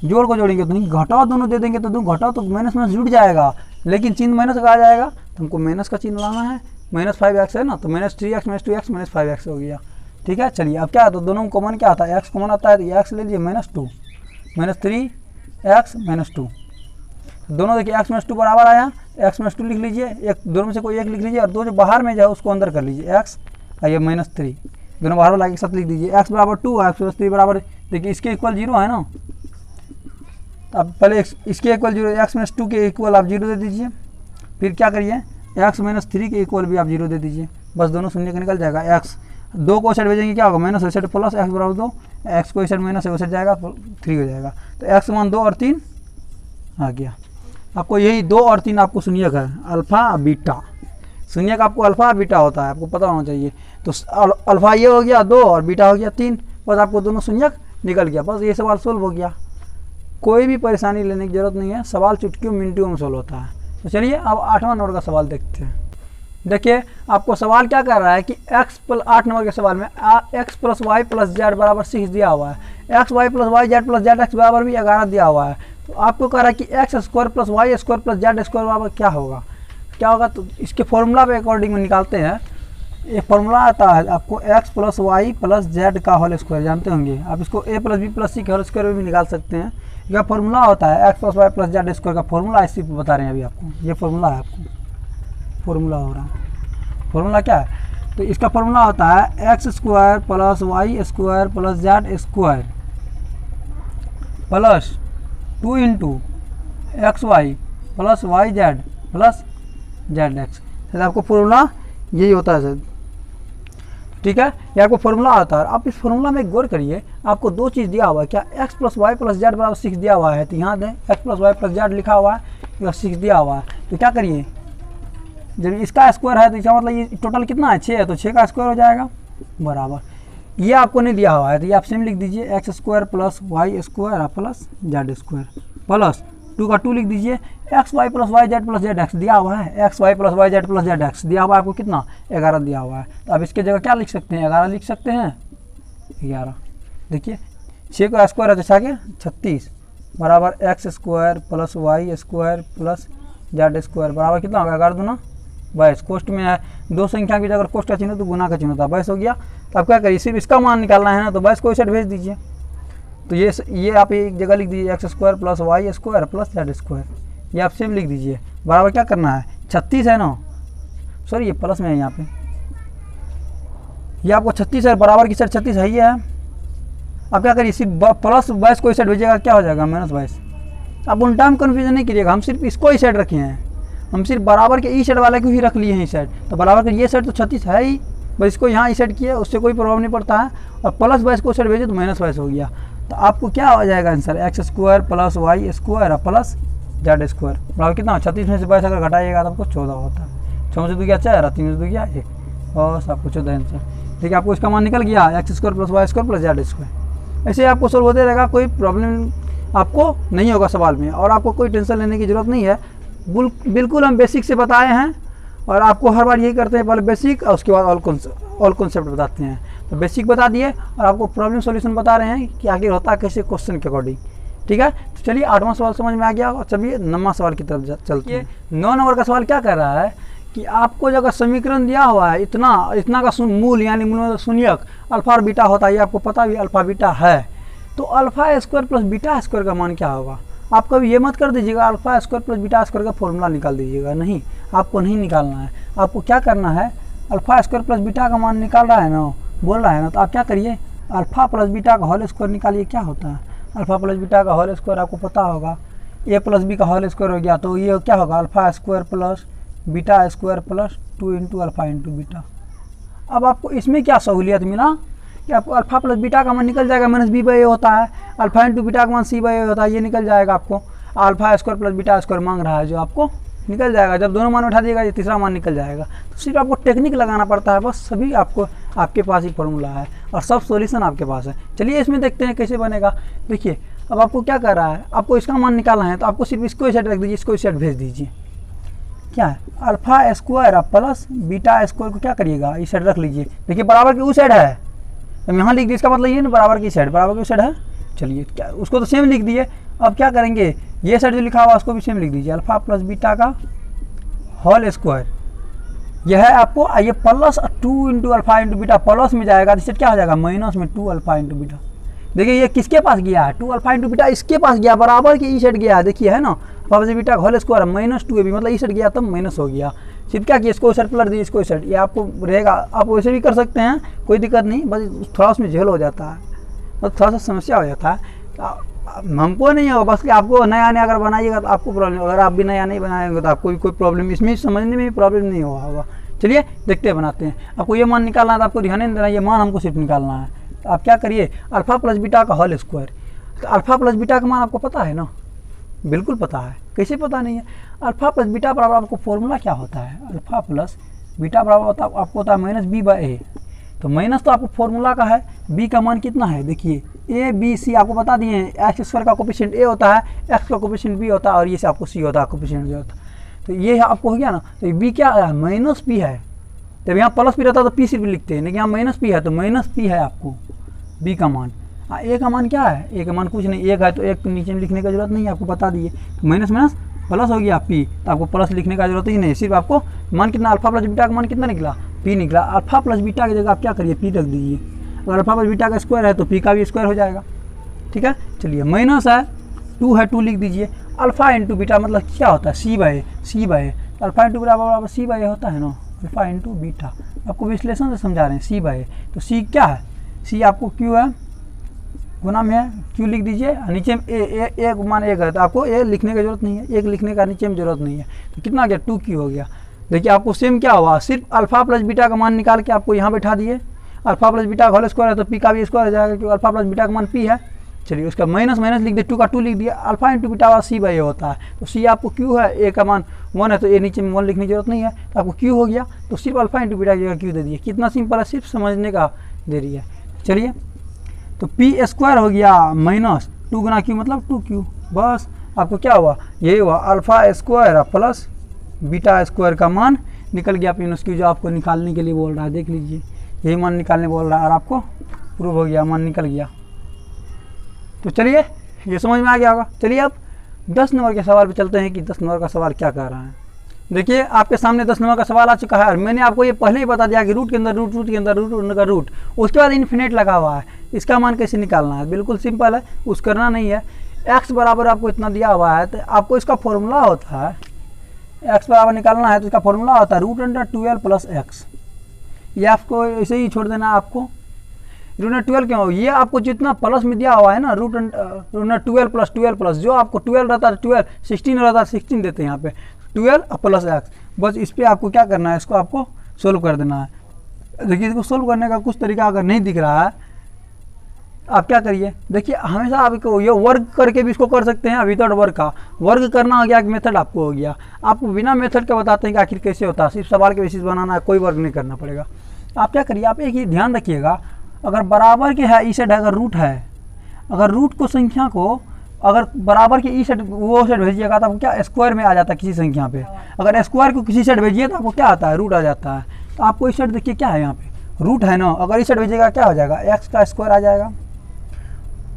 जोड़ को जोड़ेंगे तो नहीं, घटाओ दोनों दे देंगे तो दो घटाओ तो माइनस जुड़ जाएगा, लेकिन चिन्ह माइनस का आ जाएगा तो हमको माइनस का चिन्ह लाना है। -5x है ना, तो -3x -2x -5x हो गया। ठीक है, चलिए अब क्या है, तो दोनों कॉमन क्या आता है, x कॉमन आता है, तो x ले लीजिए -2 -3x -2, दोनों देखिए x -2 बराबर आया, x -2 लिख लीजिए, एक दोनों में से कोई एक लिख लीजिए और दो जो बाहर में जाए उसको अंदर कर लीजिए, x और ये -3 दोनों बाहर वाला के साथ लिख दीजिए। x बराबर 2 है, x + 3 बराबर, देखिए इसके इक्वल 0 है ना, अब पहले इसके इक्वल 0, x -2 के इक्वल आप 0 दे दीजिए, फिर क्या करिए x -3 के इक्वल भी आप 0 दे दीजिए, बस दोनों शून्य का निकल जाएगा। x 2 को साइड भेजेंगे क्या होगा माइनस इस साइड प्लस, x बराबर 2, x को इस साइड माइनस उस साइड जाएगा 3 हो जाएगा। तो x मान 2 और 3 आ गया। आपको यही 2 और 3 आपको शून्यक है, अल्फा बीटा शून्यक आपको अल्फा बीटा होता है, आपको पता होना चाहिए। तो अल्फा ये हो गया 2 और बीटा हो गया 3, बस आपको दोनों शून्यक निकल गया, बस ये सवाल सोल्व हो गया। कोई भी परेशानी लेने की जरूरत नहीं है, सवाल चुटकियों मिनटों में सोल्व होता है। तो चलिए अब 8वां नंबर का सवाल देखते हैं। देखिए आपको सवाल क्या कर रहा है कि 8 नंबर के सवाल में x + y + z बराबर 6 दिया हुआ है, x y + y z + zx बराबर भी 11 दिया हुआ है। तो आपको कह रहा है कि x² + y² + z² बराबर क्या होगा, तो इसके फॉर्मूला पे अकॉर्डिंग में निकालते हैं। ये फॉर्मूला आता है आपको x + y + z का होल स्क्वायर, जानते होंगे आप, इसको a + b + c के होल स्क्वायर भी निकाल सकते हैं। यह फॉर्मूला होता है x + y + z² का फॉर्मूला, इसी पे बता रहे हैं अभी आपको, ये फॉर्मूला है, आपको फॉर्मूला हो रहा है। फॉर्मूला क्या है, तो इसका फॉर्मूला होता है x² + y² + z² plus 2 × xy + yz + zx। तो आपको फॉर्मूला यही होता है सर, ठीक है, ये आपको फॉर्मूला आता है। आप इस फॉर्मूला में गौर करिए, आपको 2 चीज़ दिया हुआ है, क्या x + y + z बराबर 6 दिया हुआ है, तो यहाँ दें x + y + z लिखा हुआ है या 6 दिया हुआ है। तो क्या करिए, जब इसका स्क्वायर है तो इसका मतलब ये टोटल कितना है 6 है, तो 6 का स्क्वायर हो जाएगा बराबर, ये आपको नहीं दिया हुआ है तो ये आप सेम लिख दीजिए x² + y² + z² प्लस 2 का 2 लिख दीजिए, xy + yz + zx दिया हुआ है, xy + yz + zx दिया हुआ है आपको कितना 11 दिया हुआ है। तो अब इसके जगह क्या लिख सकते हैं, 11 लिख सकते हैं, 11। देखिए 6 का स्क्वायर है तो 6 के 36 बराबर x² + y² + z² बराबर कितना होगा 11 दूना 22। कोष्ट में है, 2 संख्या की जगह कोष्ट का चिन्ह तो गुना का चिन्ह होता है, 22 हो गया। तो आप क्या करिए, सिर्फ इसका मान निकालना है ना, तो 22 को इस साइड भेज दीजिए। तो ये आप एक जगह लिख दीजिए x² + y² + z², ये आप सेम लिख दीजिए बराबर क्या करना है 36 है ना, सॉरी ये प्लस में है यहाँ पे, ये आपको 36 है, बराबर की साइड 36 है ही है। अब क्या करिए, सिर्फ प्लस 22 को इस साइड भेजिएगा, क्या हो जाएगा -22। आप उल्टा में कन्फ्यूजन नहीं कीजिएगा, हम सिर्फ इसको ही साइड रखे हैं, हम सिर्फ बराबर के ई साइड वाले को ही रख लिए हैं इस साइड। तो बराबर के ये साइड तो 36 है ही, बस इसको यहाँ इस साइड किया, उससे कोई प्रॉब्लम नहीं पड़ता है। और प्लस 22 को साइड भेजे तो -22 हो गया। तो आपको क्या हो जाएगा answer, x² + y² plus z² बराबर कितना, 36 में से 22 अगर घटाइएगा तो आपको 14 होता है। 6 से 2 गया 4, 3 से 2 गया 1, बस आपको 14 आंसर। ठीक है, आपको इसका मान निकल गया, x² + y² प्लस z²। ऐसे आपको सोल्व होते रहेगा, कोई प्रॉब्लम आपको नहीं होगा सवाल में, और आपको कोई टेंशन लेने की ज़रूरत नहीं है। बिल्कुल हम बेसिक से बताए हैं, और आपको हर बार यही करते हैं, पहले बेसिक और उसके बाद ऑल कॉन्सेप्ट बताते हैं। तो बेसिक बता दिए और आपको प्रॉब्लम सॉल्यूशन बता रहे हैं कि आगे होता है कैसे क्वेश्चन के अकॉर्डिंग। ठीक है, तो चलिए 8वां सवाल समझ में आ गया, और चलिए 9वां सवाल की तरफ चलते हैं। 9 नंबर का सवाल क्या कर रहा है कि आपको जगह समीकरण दिया हुआ है इतना का मूल, यानी मूल में शून्यक अल्फा और बीटा होता है, ये आपको पता भी अल्फा बीटा है। तो α² प्लस β² का मान क्या होगा। आप कभी ये मत कर दीजिएगा α² प्लस β² का फॉर्मूला निकाल दीजिएगा, नहीं, आपको नहीं निकालना है। आपको क्या करना है, α² प्लस बीटा का मान निकाल रहा है ना, बोल रहा है ना, तो आप क्या करिए, अल्फा प्लस बीटा का होल स्क्वायर निकालिए। क्या होता है अल्फा प्लस बीटा का होल स्क्वायर, आपको पता होगा a प्लस बी का होल स्क्वायर हो गया, तो ये क्या होगा, α² प्लस β² प्लस 2 × अल्फा × बीटा। अब आपको इसमें क्या सहूलियत मिला कि आपको अल्फा प्लस बीटा का मान निकल जाएगा, -b/a होता है, अल्फा × बीटा का मान c/a होता है, ये निकल जाएगा आपको। α² प्लस β² मांग रहा है जो आपको निकल जाएगा, जब दोनों मान उठा दिएगा ये तीसरा मान निकल जाएगा। तो सिर्फ आपको टेक्निक लगाना पड़ता है, बस सभी आपके पास ही फॉर्मूला है और सब सॉल्यूशन आपके पास है। चलिए इसमें देखते हैं कैसे बनेगा। देखिए अब आपको क्या कर रहा है, आपको इसका मान निकालना है, तो आपको सिर्फ इसको इस साइड रख दीजिए, इसको इस साइड भेज दीजिए। क्या है, α² प्लस β² को क्या करिएगा, इस साइड रख लीजिए। देखिए बराबर की उस साइड है, अब यहाँ लिख दिए, इसका मतलब ये ना बराबर की साइड, बराबर की साइड है। चलिए क्या, उसको तो सेम लिख दिए। अब क्या करेंगे, ये साइड जो लिखा हुआ उसको भी सेम लिख दीजिए, अल्फा प्लस बीटा का होल स्क्वायर। यह है आपको, ये प्लस 2 × अल्फा × बीटा प्लस में जाएगा, तो क्या हो जाएगा, माइनस में 2 अल्फा × बीटा। देखिए ये किसके पास गया है, 2 अल्फा × बीटा इसके पास गया, बराबर की ई साइड गया है। देखिए है ना, अल्फा प्लस बीटा का होल स्क्वायर -2 भी, मतलब ई साइड गया तब माइनस हो गया। सिर्फ क्या किया, इसको साइड पलट दिए, इसको साइड, ये आपको रहेगा। आप वैसे भी कर सकते हैं, कोई दिक्कत नहीं, बस थोड़ा उसमें झेल हो जाता है, बस थोड़ा सा समस्या हो जाता है। हमको नहीं होगा, बस कि आपको नया नया अगर बनाइएगा तो आपको प्रॉब्लम, अगर आप भी नया नहीं बनाएंगे तो आपको कोई प्रॉब्लम, इसमें समझने में भी प्रॉब्लम नहीं होगा। चलिए देखते हैं, बनाते हैं। आपको ये मान निकालना है तो आपको ध्यान नहीं देना, ये मान हमको सिर्फ निकालना है। तो आप क्या करिए, अल्फा प्लस बीटा का होल स्क्वायर। तो अल्फा प्लस बीटा का मान आपको पता है ना, बिल्कुल पता है, कैसे पता नहीं है। अल्फा प्लस बीटा बराबर आपको फॉर्मूला क्या होता है, अल्फा प्लस बीटा बराबर होता है आपको होता है -b/a। तो माइनस तो आपको फॉर्मूला का है, b का मान कितना है, देखिए a b c आपको बता दिए हैं। x² का कोफिशिएंट a होता है, x का कोफिशिएंट b होता है, और ये से आपको c होता है कोफिशिएंट जो होता है। तो ये आपको हो गया ना, तो b क्या है, -p है। जब यहाँ प्लस p रहता है तो p सिर्फ लिखते हैं, लेकिन यहाँ -p है तो -p है आपको b का मान। a का मान क्या है, a का मान कुछ नहीं, 1 है तो 1 नीचे में लिखने का जरूरत नहीं है, आपको बता दिए। माइनस माइनस प्लस हो गया p, तो आपको प्लस लिखने का जरूरत ही नहीं, सिर्फ आपको मान कितना, अल्फा प्लस बीटा का मान कितना निकला, p निकला। अल्फा प्लस बीटा की जगह आप क्या करिए, p रख दीजिए। अगर अल्फा प्लस बीटा का स्क्वायर है तो p का भी स्क्वायर हो जाएगा। ठीक है, चलिए माइनस है 2 है 2 लिख दीजिए। अल्फा × बीटा मतलब क्या होता है, c/a। अल्फा × बीटा बराबर c/a होता है ना, अल्फा × बीटा। आपको विश्लेषण से समझा रहे हैं, c/a। तो c क्या है, c आपको q है, गुना में है, q लिख दीजिए। नीचे में a मान 1 है, तो आपको a लिखने की जरूरत नहीं है, 1 लिखने का नीचे में जरूरत नहीं है। तो कितना गया, 2q हो गया। देखिए आपको सेम क्या हुआ, सिर्फ अल्फा प्लस बीटा का मान निकाल के आपको यहाँ बैठा दिए। अल्फा प्लस बीटा का होल स्क्वायर है तो p का भी स्क्वायर हो जाएगा, क्योंकि अल्फा प्लस बीटा का मान p है। चलिए उसका माइनस माइनस लिख दिए, 2 का 2 लिख दिया। अल्फा × बीटा वाला c/a होता है, तो c आपको q है, a का मान 1 है तो a नीचे में 1 लिखने की जरूरत नहीं है, तो आपको q हो गया। तो सिर्फ अल्फा × बीटा की जगह q दे दिए। कितना सिंपल है, सिर्फ समझने का देरी है। चलिए तो p² हो गया -2 गुना q मतलब 2q। बस आपको क्या हुआ, ये हुआ α² प्लस β² का मान निकल गया -q, जो आपको निकालने के लिए बोल रहा है। देख लीजिए, यही मान निकालने बोल रहा है और आपको प्रूव हो गया, मान निकल गया। तो चलिए ये समझ में आ गया होगा। चलिए अब 10 नंबर के सवाल पे चलते हैं कि 10 नंबर का सवाल क्या कह रहा है। देखिए आपके सामने 10 नंबर का सवाल आ चुका है, और मैंने आपको ये पहले ही बता दिया कि रूट के अंदर रूट के अंदर रूट का रूट, उसके बाद इन्फिनेट लगा हुआ है। इसका मान कैसे निकालना है, बिल्कुल सिंपल है, कुछ करना नहीं है। x बराबर आपको इतना दिया हुआ है, तो आपको इसका फॉर्मूला होता है एक्स बराबर निकालना है तो इसका फॉर्मूला होता है √12 प्लस एक्स। ये आपको ऐसे ही छोड़ देना है आपको। √12 क्यों, ये आपको जितना प्लस में दिया हुआ है ना √12 प्लस 12 प्लस, जो आपको 12 रहता है 12, 16 रहता है 16 देते हैं यहाँ पे 12 प्लस एक्स। बस इस पर आपको क्या करना है, इसको आपको सोल्व कर देना है। देखिए इसको सोल्व करने का कुछ तरीका अगर नहीं दिख रहा है, आप क्या करिए, देखिए हमेशा आपको ये वर्ग करके भी इसको कर सकते हैं। विदाउट वर्ग का वर्ग करना हो गया, एक मेथड आपको हो गया। आपको बिना मेथड के बताते हैं कि आखिर कैसे होता है, सिर्फ सवाल के बेसिस बनाना है, कोई वर्ग नहीं करना पड़ेगा। आप क्या करिए, आप एक ही ध्यान रखिएगा, अगर बराबर के है ई सेट है, अगर रूट है, अगर रूट को संख्या को अगर बराबर के ई सेट वो सेट भेजिएगा तो आपको क्या स्क्वायर में आ जाता है किसी संख्या पे। अगर स्क्वायर को किसी सेट भेजिए तो आपको क्या आता है, रूट आ जाता है। तो आपको ई सेट देखिए क्या है, यहाँ पे रूट है ना, अगर ई सेट भेजिएगा क्या हो जाएगा, एक्स का स्क्वायर आ जाएगा।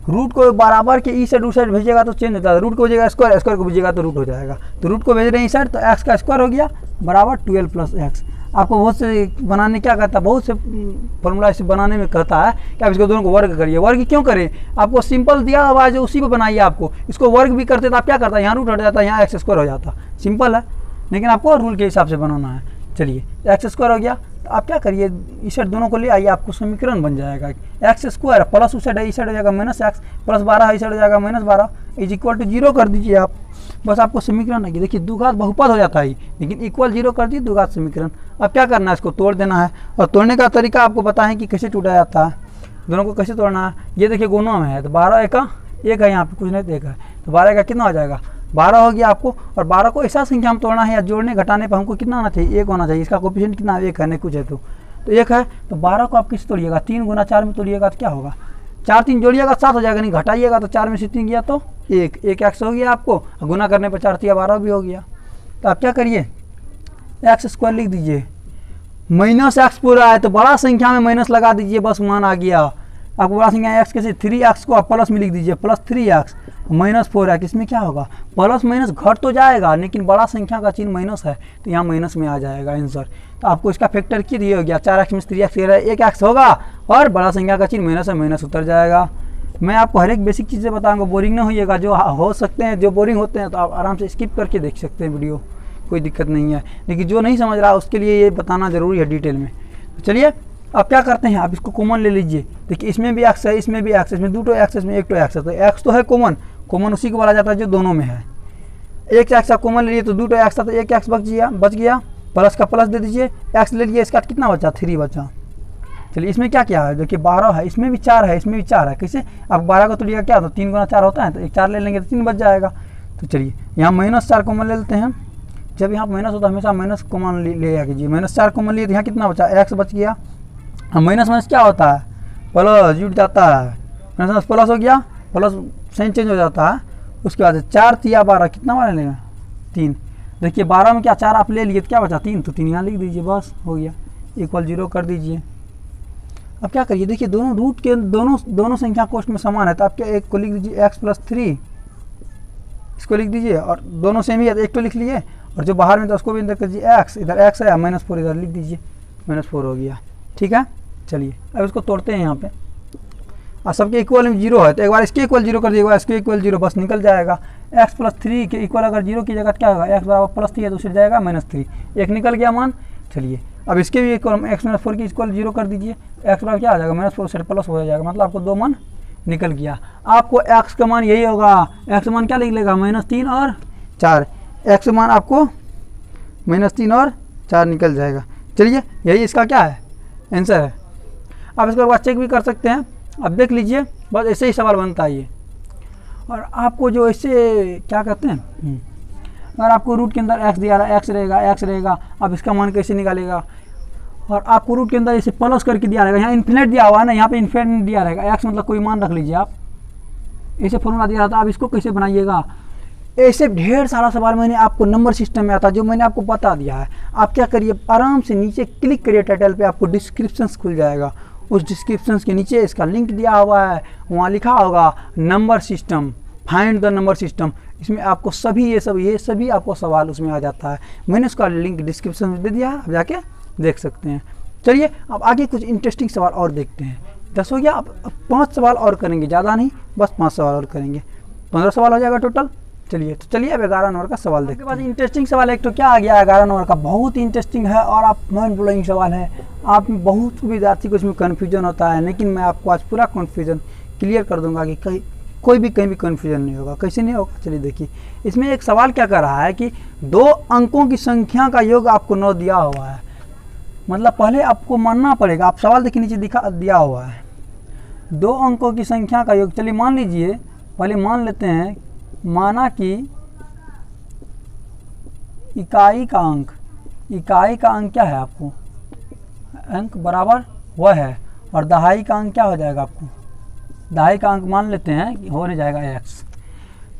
रूट को बराबर के ई सेट उस साइड भेजिएगा तो चेंज होता है, रूट को भेजिएगा स्क्वायर, स्क्वायर को भेजिएगा तो रूट हो जाएगा। तो रूट को भेज रहे हैं इस साइड तो एक्स का स्क्वायर हो गया बराबर 12 प्लस एक्स। आपको बहुत से बनाने क्या कहता है, बहुत से फॉर्मूला इसे बनाने में कहता है कि आप इसको दोनों को वर्ग करिए। वर्ग क्यों करें, आपको सिंपल दिया हुआ है जो उसी पे बनाइए। आपको इसको वर्ग भी करते तो आप क्या करता है, यहाँ रूट हट जाता है, यहाँ एक्स स्क्वायर हो जाता, सिंपल है। लेकिन आपको रूल के हिसाब से बनाना है। चलिए एक्स स्क्वायर हो गया, तो आप क्या करिए, इस साइड दोनों को ले आइए, आपको समीकरण बन जाएगा एक्स स्क्वायर प्लस उस साइड है, इस साइड हो जाएगा माइनस एक्स प्लस 12 इस साइड हो जाएगा माइनस 12 इज इक्वल टू 0 कर दीजिए आप। बस आपको समीकरण है, देखिए दुघात बहुपद हो जाता है लेकिन इक्वल 0 कर दीजिए, दुघात समीकरण। अब क्या करना है, इसको तोड़ देना है। और तोड़ने का तरीका आपको बताएं कि कैसे टूटा जाता है, दोनों को कैसे तोड़ना है। ये देखिए गुणों में है तो 12 एक है, यहाँ पे कुछ नहीं देखा है, तो 12 का कितना हो जाएगा, 12 हो गया आपको। और 12 को ऐसा संख्या में तोड़ना है या जोड़ने घटाने पर हमको कितना आना चाहिए, 1 होना चाहिए। इसका कोएफिशिएंट कितना, 1 है, नहीं कुछ है तो 1 है। तो 12 को आप किससे तोड़िएगा, 3 गुना 4 में तोड़िएगा तो क्या होगा, 4 3 जोड़िएगा 7 हो जाएगा, नहीं घटाइएगा तो 4 में से 3 गया तो 1 एक्स हो गया आपको। गुना करने पर 4 3 12 भी हो गया। तो आप क्या करिए, एक्स स्क्वायर लिख दीजिए, माइनस एक्स पूरा है तो बड़ा संख्या में माइनस लगा दीजिए, बस मान आ गया आपको। बड़ा संख्या एक्स कैसे, 3x को आप प्लस में लिख दीजिए, प्लस 3x माइनस 4x। इसमें क्या होगा, प्लस माइनस घट तो जाएगा लेकिन बड़ा संख्या का चिन्ह माइनस है तो यहाँ माइनस में आ जाएगा आंसर। तो आपको इसका फैक्टर की दिया हो गया, 4x में 3x 1x होगा और बड़ा संख्या का चिन्ह माइनस है, माइनस उतर जाएगा। मैं आपको हर एक बेसिक चीज़ें बताऊँगा, बोरिंग ना होइएगा। जो हो सकते हैं, जो बोरिंग होते हैं तो आप आराम से स्किप करके देख सकते हैं वीडियो, कोई दिक्कत नहीं है। लेकिन जो नहीं समझ रहा उसके लिए ये बताना ज़रूरी है डिटेल में। तो चलिए अब क्या करते हैं, आप इसको कॉमन ले लीजिए। देखिए इसमें भी एक्स है, इसमें भी एक्स है, इसमें 2 एक्स, इसमें 1 एक्स है। तो एक्स तो है कॉमन, कॉमन उसी को बोला जाता है जो दोनों में है। 1 एक्स आप कॉमन ले लिए तो 2 एक्स था तो 1 एक्स बच गया, प्लस का प्लस दे दीजिए, एक्स ले लिए, इसका कितना बचा, 3 बचा। चलिए इसमें क्या क्या है, देखिए 12 है, इसमें भी 4 है, इसमें भी 4 है। कैसे, आप 12 को तोड़िएगा क्या, तो 3 गुना 4 होता है, तो 4 ले लेंगे तो 3 बच जाएगा। तो चलिए यहाँ -4 कॉमन ले लेते हैं। जब यहाँ माइनस होता है हमेशा माइनस कॉमन ले आ कीजिए। -4 कॉमन लिए तो यहाँ कितना बचा, एक्स बच गया। माइनस माइनस क्या होता है, प्लस जुट जाता है, माइनस प्लस हो गया, प्लस साइन चेंज हो जाता है। उसके बाद 4 3 12 कितना बार लेगा, 3। देखिए 12 में क्या 4 आप ले लिए तो क्या बचा, 3, तो 3 यहाँ लिख दीजिए, बस हो गया, इक्वल 0 कर दीजिए। अब क्या करिए, देखिए दोनों रूट के दोनों संख्या कोष्ठ में समान है तो आप क्या, एक को लिख दीजिए x + 3, इसको लिख दीजिए, और दोनों सेम ही है तो एक तो लिख लिए, और जो बाहर में था उसको भी अंदर कर दीजिए, x इधर x है, -4 इधर लिख दीजिए, -4 हो गया। ठीक है, चलिए अब इसको तोड़ते हैं यहाँ पे। और सबके इक्वल में 0 है तो एक बार इसके इक्वल 0 कर दीजिएगा, इसके इक्वल 0, बस निकल जाएगा। x + 3 के इक्वल अगर 0 की जगह क्या होगा, x बराबर +3 है तो फिर जाएगा -3, एक निकल गया मान। चलिए अब इसके भी इक्वल x - 4 की इक्वल 0 कर दीजिए, x बराबर क्या आ जाएगा, -4 से प्लस हो जाएगा, मतलब आपको 2 मान निकल गया। आपको x का मान यही होगा, x मान क्या लिख लेगा, -3 और 4, x मान आपको -3 और 4 निकल जाएगा। चलिए यही इसका क्या है, आंसर है। आप इसके बाद चेक भी कर सकते हैं, अब देख लीजिए, बस ऐसे ही सवाल बनता है ये। और आपको जो ऐसे क्या कहते हैं, अगर आपको रूट के अंदर x दिया रहा है, x रहेगा, आप इसका मान कैसे निकालेगा। और आपको रूट के अंदर इसे प्लस करके दिया रहेगा, यहाँ इन्फिनिट दिया हुआ है ना, यहाँ पे इन्फिनिट दिया रहेगा, x मतलब कोई मान रख लीजिए आप, ऐसे फॉर्मूला दिया रहता है। आप इसको कैसे बनाइएगा, ऐसे ढेर सारा सवाल मैंने आपको नंबर सिस्टम में आता जो मैंने आपको बता दिया है। आप क्या करिए, आराम से नीचे क्लिक करिए टाइटल पे, आपको डिस्क्रिप्शन खुल जाएगा, उस डिस्क्रिप्शन के नीचे इसका लिंक दिया हुआ है, वहाँ लिखा होगा number system, find the number system. इसमें आपको सभी ये सभी आपको सवाल उसमें आ जाता है। मैंने उसका लिंक डिस्क्रिप्शन में दे दिया है, आप जाके देख सकते हैं। चलिए अब आगे कुछ इंटरेस्टिंग सवाल और देखते हैं। 10 हो गया, अब 5 सवाल और करेंगे, ज़्यादा नहीं, बस 5 सवाल और करेंगे, 15 सवाल हो जाएगा टोटल। चलिए तो चलिए अब 11 नंबर का सवाल देखते हैं। इंटरेस्टिंग सवाल एक तो क्या आ गया 11 नंबर का, बहुत ही इंटरेस्टिंग है और आप माइंड ब्लोइंग सवाल है। आप बहुत विद्यार्थी को इसमें कन्फ्यूजन होता है, लेकिन मैं आपको आज पूरा कन्फ्यूजन क्लियर कर दूंगा कि कोई भी कहीं भी कन्फ्यूजन नहीं होगा। कैसे नहीं होगा, चलिए देखिए। इसमें एक सवाल क्या कर रहा है कि 2 अंकों की संख्या का योग आपको 9 दिया हुआ है। मतलब पहले आपको मानना पड़ेगा, आप सवाल देखिए नीचे दिया हुआ है 2 अंकों की संख्या का योग। चलिए मान लीजिए, पहले मान लेते हैं, माना कि इकाई का अंक क्या है आपको, अंक बराबर वह है, और दहाई का अंक क्या हो जाएगा आपको, दहाई का अंक मान लेते हैं कि होने जाएगा x।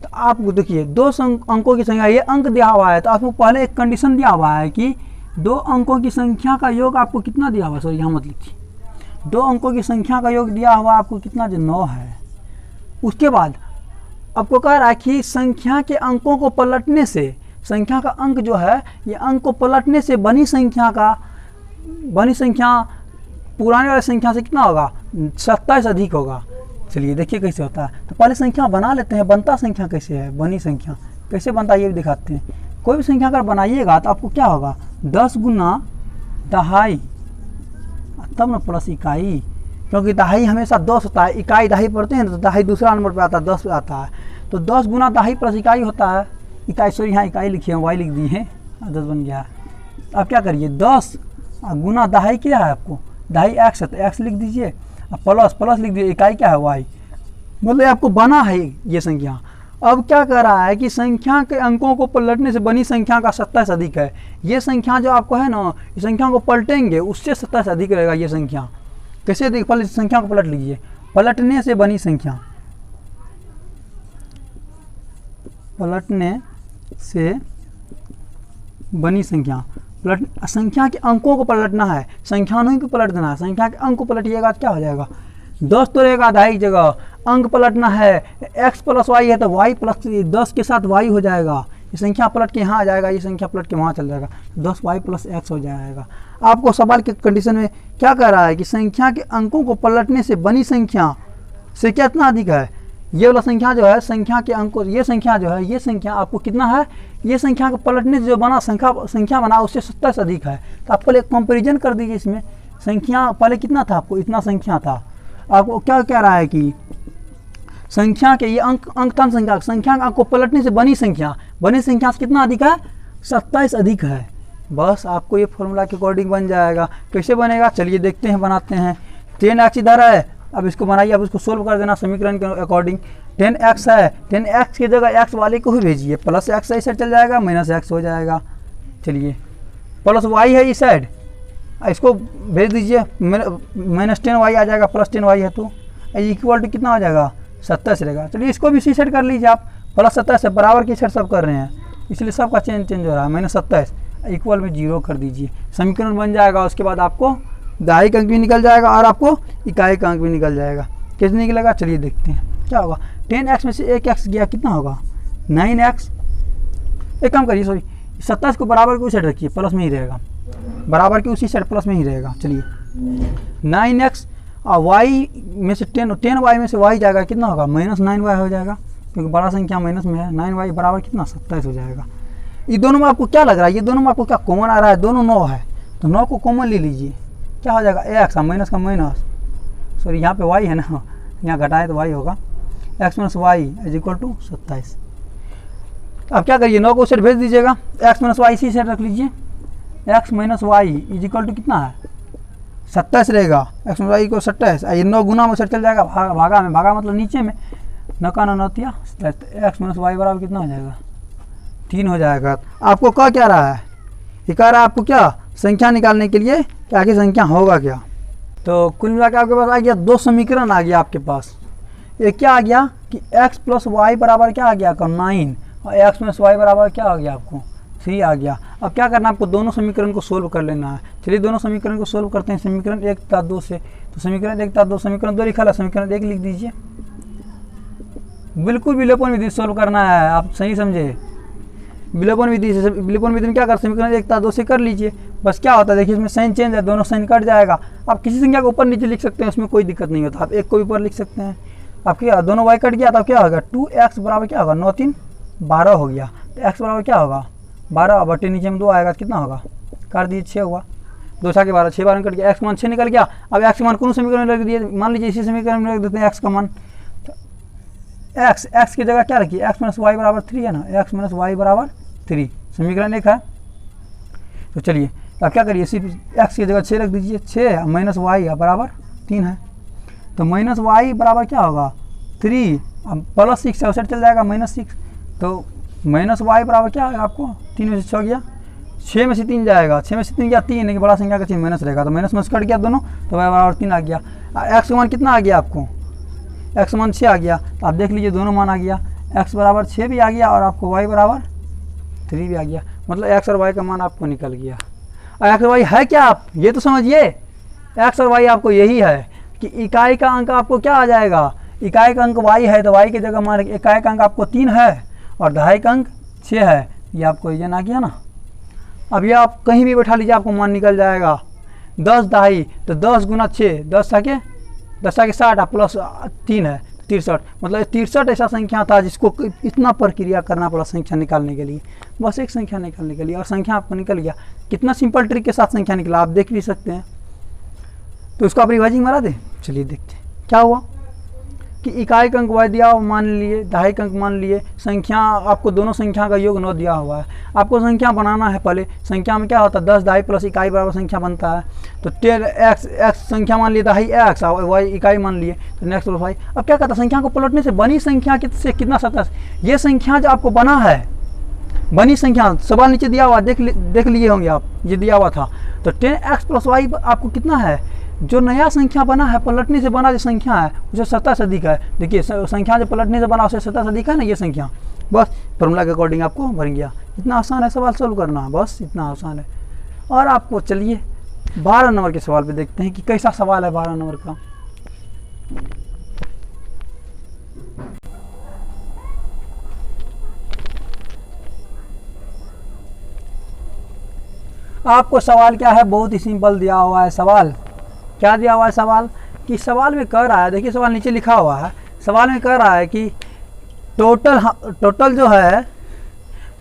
तो आपको देखिए 2 अंकों की संख्या, ये अंक दिया हुआ है तो आपको पहले एक कंडीशन दिया हुआ है कि 2 अंकों की संख्या का योग आपको कितना दिया हुआ, सॉरी यहाँ मत लिखिए, 2 अंकों की संख्या का योग दिया हुआ आपको कितना, जो 9 है। उसके बाद आपको कह रहा है कि संख्या के अंकों को पलटने से, संख्या का अंक जो है ये अंक को पलटने से बनी संख्या पुराने वाली संख्या से कितना होगा, 27 अधिक होगा। चलिए देखिए कैसे होता है। तो पहले संख्या बना लेते हैं, बनता संख्या कैसे है, बनी संख्या कैसे बनता है ये भी दिखाते हैं। कोई भी संख्या अगर बनाइएगा तो आपको क्या होगा, 10 गुना दहाई, तब ना प्लस इकाई, क्योंकि दहाई हमेशा 10 होता है, इकाई दहाई पढ़ते हैं तो दहाई दूसरा नंबर पे आता है, 10 पे आता है। तो 10 गुना दहाई प्लस इकाई होता है, इकाई, सॉरी यहाँ इकाई लिखिए, वाई लिख दिए हैं, 10 बन गया। अब क्या करिए, 10 गुना दहाई क्या है आपको, दहाई x है तो x लिख दीजिए, प्लस लिख दीजिए, इकाई क्या है y, मतलब आपको बना है ये संख्या। अब क्या कर रहा है कि संख्या के अंकों को पलटने से बनी संख्या का 27 अधिक है। ये संख्या जो आपको है ना, इस संख्या को पलटेंगे उससे 27 अधिक रहेगा ये संख्या। कैसे देख, पहले संख्या को पलट लीजिए, पलटने से बनी संख्या, पलटने से बनी संख्या, संख्या के अंकों को पलटना है, संख्या नहीं को पलट देना है। संख्या के अंक को पलटिएगा तो क्या हो जाएगा, 10 तो रहेगा दहाई की जगह, अंक पलटना है, x प्लस वाई है तो y प्लस 10 के साथ y हो जाएगा। ये संख्या पलट के यहाँ आ जाएगा, ये संख्या पलट के वहाँ चल जाएगा, 10y प्लस x हो जाएगा। आपको सवाल के कंडीशन में क्या कह रहा है कि संख्या के अंकों को पलटने से बनी संख्या से कितना अधिक है, ये वाला संख्या जो है, संख्या के अंकों, ये संख्या जो है, ये संख्या आपको कितना है, ये संख्या को पलटने से जो बना संख्या बना उससे 27 अधिक है। तो आप पहले एक कंपेरिजन कर दीजिए इसमें, संख्या पहले कितना था आपको, इतना संख्या था। आपको क्या कह रहा है कि संख्या के ये अंक संख्या का अंक को पलटने से बनी संख्या से कितना अधिक है, 27 अधिक है। बस आपको ये फॉर्मूला के अकॉर्डिंग बन जाएगा। कैसे बनेगा, चलिए देखते हैं, बनाते हैं। 10x इधर है, अब इसको बनाइए, अब इसको सोल्व कर देना समीकरण के अकॉर्डिंग। 10x है, 10x की जगह x वाले को ही भेजिए, प्लस x इस साइड चल जाएगा, माइनस x हो जाएगा। चलिए प्लस y है इस साइड, इसको भेज दीजिए, माइनस 10y आ जाएगा, प्लस 10y है तो इक्वल टू कितना हो जाएगा, 27 रहेगा। चलिए इसको भी इसी साइड कर लीजिए आप, प्लस 27 है, बराबर की साइड सब कर रहे हैं इसलिए सबका चेंज हो रहा है, माइनस 27 इक्वल में 0 कर दीजिए, समीकरण बन जाएगा। उसके बाद आपको दहाई का अंक भी निकल जाएगा और आपको इकाई का अंक भी निकल जाएगा। कैसे निकलेगा, चलिए देखते हैं क्या होगा। 10x में से एक x गया, कितना होगा 9x। एक काम करिए, सॉरी 27 को बराबर की उसी साइड रखिए, प्लस में ही रहेगा, बराबर की उसी साइड प्लस में ही रहेगा। चलिए 9x और y में से 10y में से y जाएगा, कितना होगा माइनस 9y हो जाएगा, क्योंकि बड़ा संख्या माइनस में है। 9y बराबर कितना 27 हो जाएगा। ये दोनों में आपको क्या लग रहा है, ये दोनों में आपको क्या कॉमन आ रहा है, दोनों 9 है तो 9 को कॉमन ले लीजिए, क्या हो जाएगा x माइनस का माइनस, सॉरी यहाँ पे y है ना, यहाँ घटाए तो y होगा, x minus Y is equal to 27। अब क्या करिए, 9 को सेट भेज दीजिएगा, x माइनस वाई इसी सेट रख लीजिए, x minus Y is equal to कितना है 27 रहेगा, x माइनस वाई को 27, ये 9 गुना में सेट चल जाएगा, भागा में, भागा मतलब नीचे में, 9 का 9 नौतिया, x माइनस वाई बराबर कितना हो जाएगा 3 हो जाएगा। आपको क्या रहा है, ये कह रहा है आपको क्या संख्या निकालने के लिए कि आगे संख्या होगा क्या। तो कुल मिलाकर आपके पास आ गया 2 समीकरण आ गया आपके पास। एक क्या आ गया कि x प्लस वाई बराबर क्या आ गया आपका 9 और x माइनस वाई बराबर क्या आ गया आपको 3 आ गया। अब क्या करना है, आपको दोनों समीकरण को सोल्व कर लेना है। चलिए दोनों समीकरण को सोल्व करते हैं, समीकरण 1 तथा 2 से। तो समीकरण 1 तथा 2, समीकरण 2 लिखा है, समीकरण 1 लिख दीजिए। बिल्कुल विलोपन विधि सोल्व करना है, आप सही समझे, विलोपन विधि से। विलोपन विधि में क्या कर, समीकरण 1 तथा 2 से कर लीजिए। बस क्या होता है देखिए, इसमें साइन चेंज है, दोनों साइन कट जाएगा। आप किसी संख्या को ऊपर नीचे लिख सकते हैं, उसमें कोई दिक्कत नहीं होता। आप 1 को ऊपर लिख सकते हैं, आप क्या दोनों y कट गया तो क्या होगा 2x बराबर क्या होगा 9 3 12 हो गया, तो x बराबर क्या होगा 12 बटे नीचे में 2 आएगा, कितना होगा कर दीजिए 6 हुआ, 2 छः के 12, 6 12 कट गया, x का मान 6 निकल गया। अब x का मान कौन समीकरण में रख दिए, मान लीजिए इसी समीकरण में रख देते हैं x का मान, तो x की जगह क्या रखिए x माइनस वाई बराबर 3 है ना, x माइनस वाई बराबर 3 समीकरण 1 है। तो चलिए अब क्या करिए, सिर्फ x की जगह 6 रख दीजिए, 6 माइनस वाई बराबर 3 है, तो माइनस वाई बराबर क्या होगा 3, अब प्लस 6 चौसठ चल जाएगा -6, तो माइनस वाई बराबर क्या आएगा आपको 3 में से 6 गया, 6 में से 3 जाएगा, 6 में से 3 गया 3 है कि बड़ा संख्या का चिन्ह माइनस रहेगा, तो माइनस कट गया दोनों, तो वाई बराबर 3 आ गया। एक्स का मान कितना आ गया आपको, एक्स मान 6 आ गया, तो आप देख लीजिए दोनों मान आ गया, एक्स बराबर 6 भी आ गया और आपको वाई बराबर 3 भी आ गया, मतलब एक्स और वाई का मान आपको निकल गया। और एक्स और वाई है क्या, आप ये तो समझिए, एक्स और वाई आपको यही है कि इकाई का अंक आपको क्या आ जाएगा, इकाई का अंक y है तो y की जगह मान इकाई का अंक आपको 3 है और दहाई का अंक 6 है, ये आपको ये ना किया ना। अब ये आप कहीं भी बैठा लीजिए आपको मान निकल जाएगा, 10 दहाई तो 10 गुना 6 10 के 60 प्लस 3 है 63, मतलब 63 ऐसा संख्या था जिसको इतना प्रक्रिया करना पड़ा संख्या निकालने के लिए, बस एक संख्या निकालने के लिए, और संख्या आपको निकल गया। कितना सिंपल ट्रिक के साथ संख्या निकला आप देख भी सकते हैं। तो उसको आप रिवाइजिंग मारा दे, चलिए देखते हैं क्या हुआ कि इकाई का अंक y दिया हुआ मान लिए, दहाई का अंक मान लिए, संख्या आपको दोनों संख्या का योग 9 दिया हुआ है, आपको संख्या बनाना है। पहले संख्या में क्या होता है 10 दहाई प्लस इकाई बराबर संख्या बनता है, तो 10 x संख्या मान लिए, दहाई x और y इकाई मान लिए, तो नेक्स्ट प्लस y। अब क्या कहता है संख्या को पलटने से बनी संख्या से कितना सतह, ये संख्या जो आपको बना है बनी संख्या, सवाल नीचे दिया हुआ देख लिए होंगे आप, ये दिया हुआ था, तो 10x प्लस वाई आपको कितना है, जो नया संख्या बना है पलटने से बना जो संख्या है उसे 70 से अधिक है। देखिए संख्या जो पलटने से बना उसे 70 से अधिक है ना ये संख्या, बस फॉर्मूला के अकॉर्डिंग आपको बन गया। इतना आसान है सवाल सॉल्व करना, बस इतना आसान है। और आपको चलिए 12 नंबर के सवाल पे देखते हैं कि कैसा सवाल है 12 नंबर का। आपको सवाल क्या है, बहुत ही सिंपल दिया हुआ है सवाल। क्या दिया हुआ है सवाल कि सवाल में कह रहा है, देखिए सवाल नीचे लिखा हुआ है, सवाल में कह रहा है कि टोटल जो है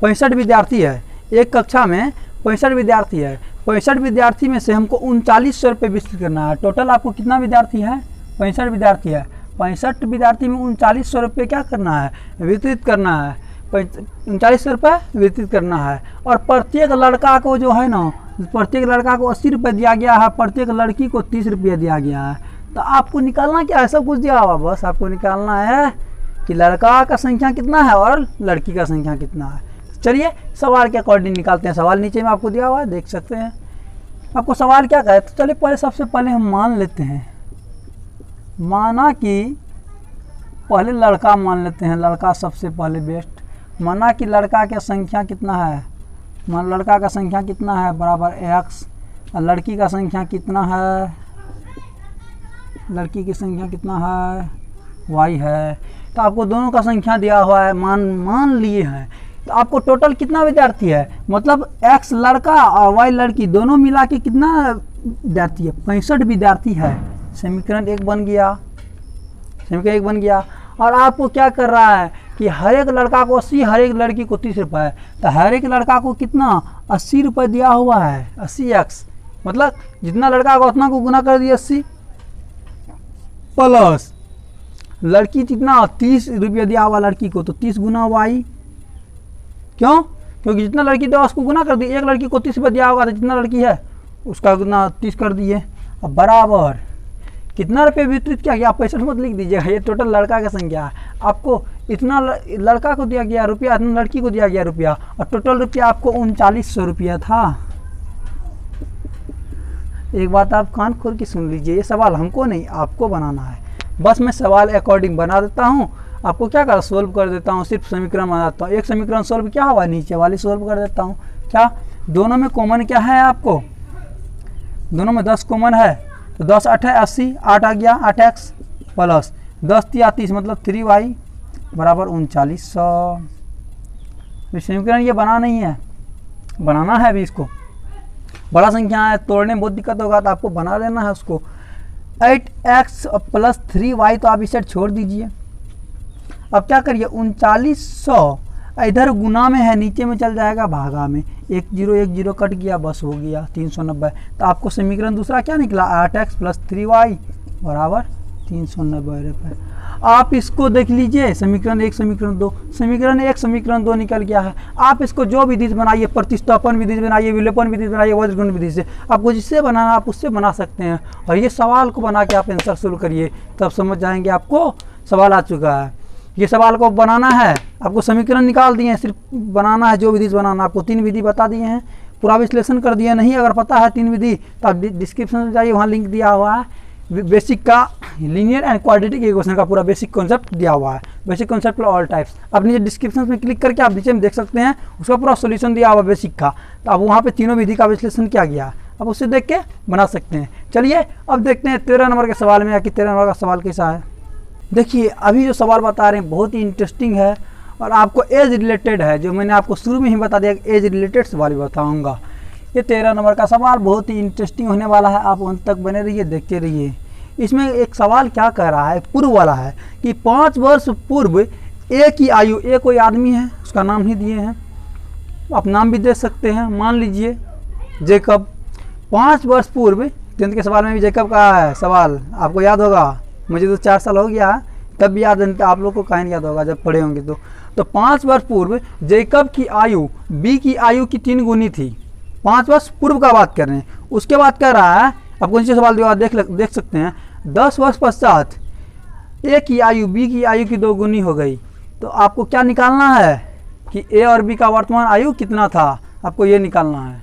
65 विद्यार्थी है, एक कक्षा में 65 विद्यार्थी है, 65 विद्यार्थी में से हमको 3900 रुपये वितरित करना है। टोटल आपको कितना विद्यार्थी है 65 विद्यार्थी है, 65 विद्यार्थी में 3900 रुपये क्या करना है वितरित करना है, 3900 रुपये वितरित करना है। और प्रत्येक लड़का को जो है ना, प्रत्येक लड़का को 80 रुपये दिया गया है, प्रत्येक लड़की को 30 रुपये दिया गया है। तो आपको निकालना क्या है, सब कुछ दिया हुआ, बस आपको निकालना है कि लड़का का संख्या कितना है और लड़की का संख्या कितना है। चलिए सवाल के अकॉर्डिंग निकालते हैं। सवाल नीचे में आपको दिया हुआ है, देख सकते हैं। आपको सवाल क्या कहे, तो चलिए पहले सबसे पहले हम मान लेते हैं, माना कि पहले लड़का मान लेते हैं, लड़का सबसे पहले बेस्ट। माना कि लड़का की संख्या कितना है, मान लड़का का संख्या कितना है बराबर x, और लड़की का संख्या कितना है, लड़की की संख्या कितना है y है। तो आपको दोनों का संख्या दिया हुआ है, मान लिए हैं। तो आपको टोटल कितना विद्यार्थी है, मतलब x लड़का और y लड़की दोनों मिला के कितना विद्यार्थी है, 65 विद्यार्थी है। समीकरण 1 बन गया, समीकरण 1 बन गया। और आपको क्या कर रहा है कि हर एक लड़का को 80, हर एक लड़की को 30 रुपये, तो हर एक लड़का को कितना 80 रुपये दिया हुआ है, 80x, मतलब जितना लड़का को उतना को गुना कर दिया 80, प्लस लड़की जितना 30 रुपये दिया हुआ लड़की को, तो 30 गुना y, क्यों, क्योंकि जितना लड़की दिया उसको गुना कर दिए, एक लड़की को 30 रुपये दिया होगा तो जितना लड़की है उसका गुना 30 कर दिए। अब बराबर कितना रुपये वितरित किया गया, 65 मत लिख दीजिएगा, ये टोटल लड़का का संख्या है। आपको इतना लड़का को दिया गया रुपया, इतना लड़की को दिया गया रुपया, और टोटल रुपया आपको 3900 रुपया था। एक बात आप कान खोल के सुन लीजिए, ये सवाल हमको नहीं आपको बनाना है, बस मैं सवाल अकॉर्डिंग बना देता हूँ, आपको क्या कर सोल्व कर देता हूँ, सिर्फ समीकरण बनाता हूँ। एक समीकरण सोल्व क्या हुआ, नीचे वाली सोल्व कर देता हूँ। क्या दोनों में कॉमन क्या है, आपको दोनों में 10 कॉमन है, तो 10 8 है 80, 8 आ गया 8x प्लस 10 30 मतलब 3y बराबर 3900। समीकरण ये बना नहीं है, बनाना है अभी इसको, बड़ा संख्या है तोड़ने में बहुत दिक्कत होगा, तो आपको बना लेना है उसको। 8x प्लस 3y, तो आप इसे छोड़ दीजिए। अब क्या करिए 3900 इधर गुना में है, नीचे में चल जाएगा भागा में, 1 0 कट गया, बस हो गया 390। तो आपको समीकरण दूसरा क्या निकला, 8x + 3y बराबर 390 रुपये। आप इसको देख लीजिए, समीकरण 1 समीकरण 2, समीकरण 1 समीकरण 2 निकल गया है। आप इसको जो विधि से बनाइए, प्रतिस्थापन विधि से बनाइए, विलोपन विधि से बनाइए, वज्रगुण विधि से, आपको जिससे बनाना आप उससे बना सकते हैं। और ये सवाल को बना के आप आंसर शुरू करिए, तब समझ जाएंगे आपको सवाल आ चुका है। ये सवाल को बनाना है, आपको समीकरण निकाल दिए हैं, सिर्फ बनाना है जो विधि से बनाना। आपको 3 विधि बता दिए हैं, पूरा विश्लेषण कर दिया। नहीं अगर पता है 3 विधि तो आप डिस्क्रिप्शन में जाइए, वहाँ लिंक दिया हुआ है, बेसिक का लीनियर एंड क्वाड्रेटिक इक्वेशन का पूरा बेसिक कॉन्सेप्ट दिया हुआ है, बेसिक कॉन्सेप्ट ऑल टाइप्स। आप नीचे डिस्क्रिप्शन में क्लिक करके आप नीचे में देख सकते हैं, उसका पूरा सॉल्यूशन दिया हुआ बेसिक का। तो अब वहाँ पे तीनों विधि का विश्लेषण किया गया, अब उससे देख के बना सकते हैं। चलिए अब देखते हैं 13 नंबर के सवाल में, या कि 13 नंबर का सवाल कैसा है। देखिए अभी जो सवाल बता रहे हैं बहुत ही इंटरेस्टिंग है और आपको एज रिलेटेड है, जो मैंने आपको शुरू में ही बता दिया कि एज रिलेटेड सवाल बताऊँगा। ये 13 नंबर का सवाल बहुत ही इंटरेस्टिंग होने वाला है, आप अंत तक बने रहिए, देखते रहिए। इसमें एक सवाल क्या कह रहा है, पूर्व वाला है कि 5 वर्ष पूर्व ए की आयु, ए कोई आदमी है, उसका नाम ही दिए हैं, आप नाम भी दे सकते हैं। मान लीजिए जेकब, 5 वर्ष पूर्व, 10th के सवाल में भी जेकब का है सवाल, आपको याद होगा, मुझे तो 4 साल हो गया है, तब भी याद है, आप लोग को कहीं याद होगा जब पढ़े होंगे तो 5 वर्ष पूर्व जेकब की आयु बी की आयु की 3 गुनी थी। 5 वर्ष पूर्व का बात कर रहे हैं। उसके बाद कह रहा है, आपको नीचे सवाल दिया देख सकते हैं, 10 वर्ष पश्चात ए की आयु बी की आयु की 2 गुनी हो गई। तो आपको क्या निकालना है कि ए और बी का वर्तमान आयु कितना था, आपको ये निकालना है।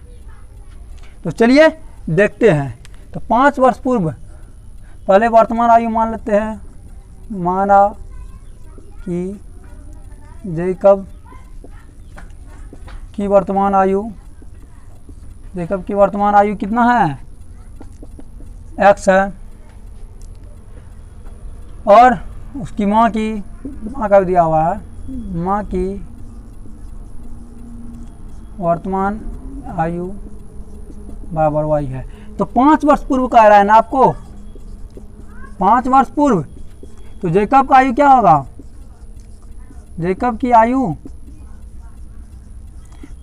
तो चलिए देखते हैं। तो 5 वर्ष पूर्व, पहले वर्तमान आयु मान लेते हैं, माना कि जेकब की वर्तमान आयु, जेकब की वर्तमान आयु कितना है, x है, और उसकी माँ का भी दिया हुआ है, माँ की वर्तमान आयु बराबर y है। तो 5 वर्ष पूर्व कह रहा है ना आपको, 5 वर्ष पूर्व, तो जेकब का आयु क्या होगा, जेकब की आयु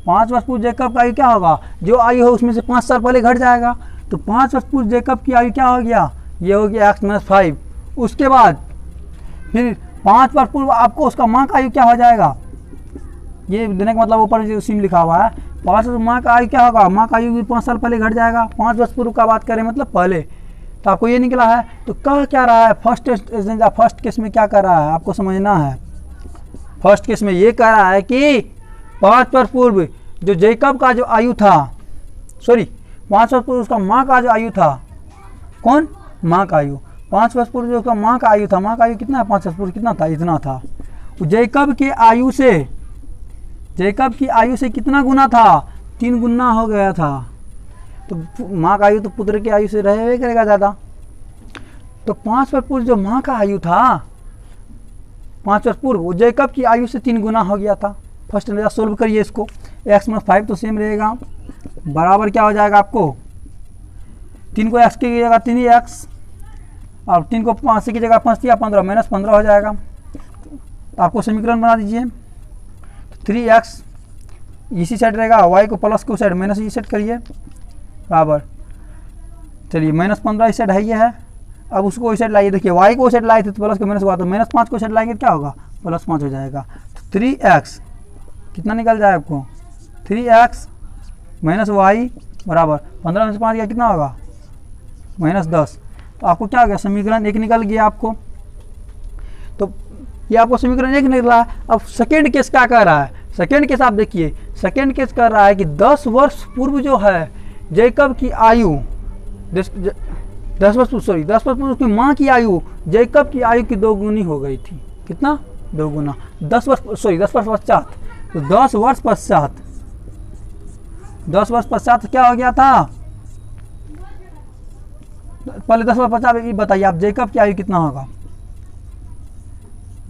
5 वर्ष पूर्व जेकब का आयु क्या होगा, जो आयु है उसमें से 5 साल पहले घट जाएगा। तो 5 वर्ष पूर्व जेकब की आयु क्या हो गया, ये हो गया x - 5। उसके बाद फिर 5 वर्ष पूर्व आपको उसका माँ का आयु क्या हो जाएगा, ये देने का मतलब ऊपर उसी में लिखा हुआ है। 5 वर्ष माँ का आयु क्या होगा, माँ का आयु भी 5 साल पहले घट जाएगा। 5 वर्ष पूर्व का बात करें मतलब पहले, तो आपको ये निकला है। तो कह क्या रहा है, फर्स्ट केस में क्या कर रहा है आपको समझना है। फर्स्ट केस में ये कह रहा है कि 5 वर्ष पूर्व जो जेकब का जो आयु था, 5 वर्ष पूर्व उसका माँ का जो आयु था, कौन, माँ का आयु, 5 वर्ष पूर्व जो उसका माँ का आयु था, माँ का आयु कितना है, 5 वर्ष पूर्व कितना था, इतना था। जेकब की आयु से कितना गुना था, 3 गुना हो गया था। तो माँ का आयु तो पुत्र की आयु से रहे करेगा ज़्यादा। तो 5 वर्ष पूर्व जो माँ का आयु था, 5 वर्ष पूर्व वो जेकब की आयु से 3 गुना हो गया था। फर्स्ट सोल्व करिए इसको, x - 5 तो सेम रहेगा, बराबर क्या हो जाएगा आपको, 3 को x की जगह 3x, और 3 को 5 की जगह 5 या 15 - 15 हो जाएगा। तो आपको समीकरण बना दीजिए, 3x इसी साइड रहेगा, y को प्लस को साइड माइनस इस साइड करिए, बराबर, चलिए -15 इस साइड है ये है। अब उसको इस साइड लाइए, देखिए y को साइड लाए थे तो प्लस को माइनस हुआ, तो -5 को साइड लाएंगे क्या होगा, +5 हो जाएगा। तो 3x कितना निकल जाए आपको, 3x - y बराबर 15 में से 5 गया कितना होगा, -10। तो आपको क्या हो गया, समीकरण 1 निकल गया आपको। तो ये आपको समीकरण 1 निकला। अब सेकेंड केस क्या कह रहा है, सेकेंड केस आप देखिए, सेकेंड केस कह रहा है कि 10 वर्ष पूर्व जो है जेकब की आयु, 10 वर्ष पूर्व उसकी माँ की आयु जेकब की आयु की 2 गुनी हो गई थी। कितना, 2 गुना। 10 वर्ष पश्चात, तो 10 वर्ष पश्चात क्या हो गया था, पहले 10 वर्ष पश्चात ये बताइए आप, जेकब की आयु कितना होगा,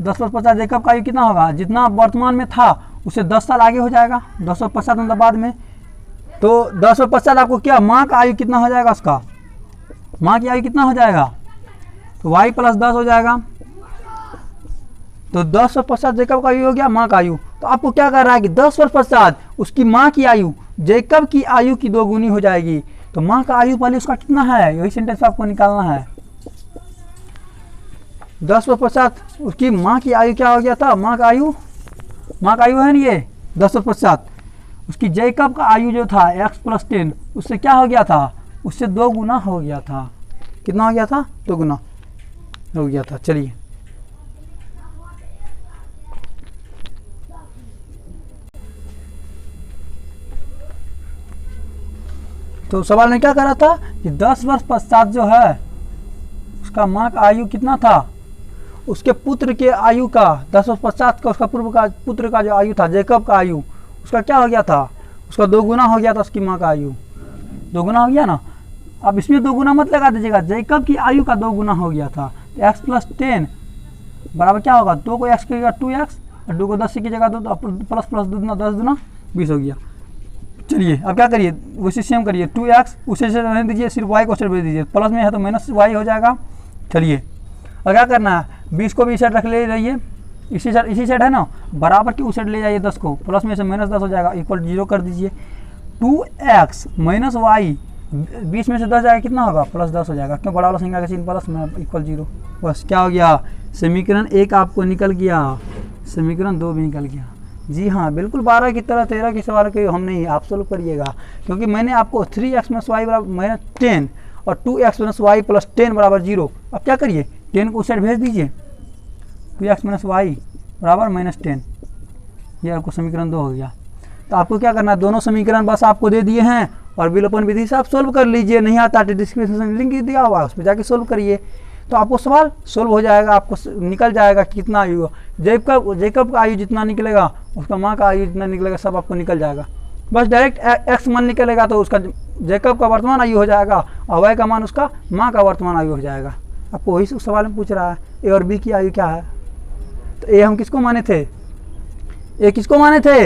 10 वर्ष पश्चात जेकब का आयु कितना होगा, जितना वर्तमान में था उससे 10 साल आगे हो जाएगा। 10 वर्ष पश्चात मतलब बाद में। तो 10 वर्ष पश्चात आपको क्या, माँ का आयु कितना हो जाएगा, उसका माँ की आयु कितना हो जाएगा, तो y + 10 हो जाएगा। तो 10 वर्ष पश्चात जेकब का आयु हो गया, माँ का आयु। तो आपको क्या कर रहा है कि 10 वर्ष पश्चात उसकी माँ की आयु जैकब की आयु की 2 गुनी हो जाएगी। तो माँ का आयु पहले उसका कितना है, यही सेंटेंस आपको निकालना है। 10 वर्ष पश्चात उसकी माँ की आयु क्या हो गया था, माँ का आयु है ना ये 10 वर्ष पश्चात उसकी जैकब का आयु जो था x + 10 उससे क्या हो गया था, उससे 2 गुना हो गया था। कितना हो गया था, 2 गुना हो गया था। चलिए तो सवाल में क्या करा था कि 10 वर्ष पश्चात जो है उसका माँ का आयु कितना था, उसके पुत्र के आयु का 10 वर्ष पश्चात का उसका पुत्र का जो आयु था जैकब का आयु उसका क्या हो गया था, उसका 2 गुना हो गया था। उसकी माँ का आयु 2 गुना हो गया ना। अब इसमें 2 गुना मत लगा दीजिएगा, जैकब की आयु का 2 गुना हो गया था। तो x + 10 बराबर क्या होगा, 2 को x कीजिएगा 2x और 2 को 10 की जगह 2 प्लस 2 दूना 10 दूना 20 हो गया। चलिए अब क्या करिए, वैसे सेम करिए, 2x उसे से रहने दीजिए, सिर्फ y को सेट भेज दीजिए, प्लस में है तो माइनस y हो जाएगा। चलिए अब क्या करना है, 20 को भी सेट रख ले रहिए, इसी सेट है ना, बराबर की उस सेट ले जाइए 10 को, प्लस में से -10 हो जाएगा, इक्वल 0 कर दीजिए। 2x - y 20 में से 10 जाएगा, कितना होगा, +10 हो जाएगा, क्यों बड़ा वाला संख्या का चिन्ह प्लस में इक्वल 0। बस क्या हो गया, समीकरण 1 आपको निकल गया, समीकरण 2 भी निकल गया। जी हाँ, बिल्कुल 12 की तरह 13 के सवाल के हम नहीं, आप सोल्व करिएगा, क्योंकि मैंने आपको 3x - y बराबर -10 और 2x - y + 10 बराबर 0। अब क्या करिए, 10 को उस साइड भेज दीजिए, 2x - y बराबर -10, ये आपको समीकरण 2 हो गया। तो आपको क्या करना है, दोनों समीकरण बस आपको दे दिए हैं और विलोपन विधि से आप सोल्व कर लीजिए। नहीं आता तो डिस्क्रिप्शन लिंक दिया हुआ उस पर जाके सोल्व करिए, तो आपको सवाल सोल्व हो जाएगा, आपको निकल जाएगा कि कितना आयु, जैकब का आयु जितना निकलेगा उसका माँ का आयु जितना निकलेगा सब आपको निकल जाएगा। बस डायरेक्ट x मान निकलेगा तो उसका जैकब का वर्तमान आयु हो जाएगा और y का मान उसका माँ का वर्तमान आयु हो जाएगा। आपको वही सवाल में पूछ रहा है, ए और बी की आयु क्या है। तो ए हम किसको माने थे, ए किसको माने थे,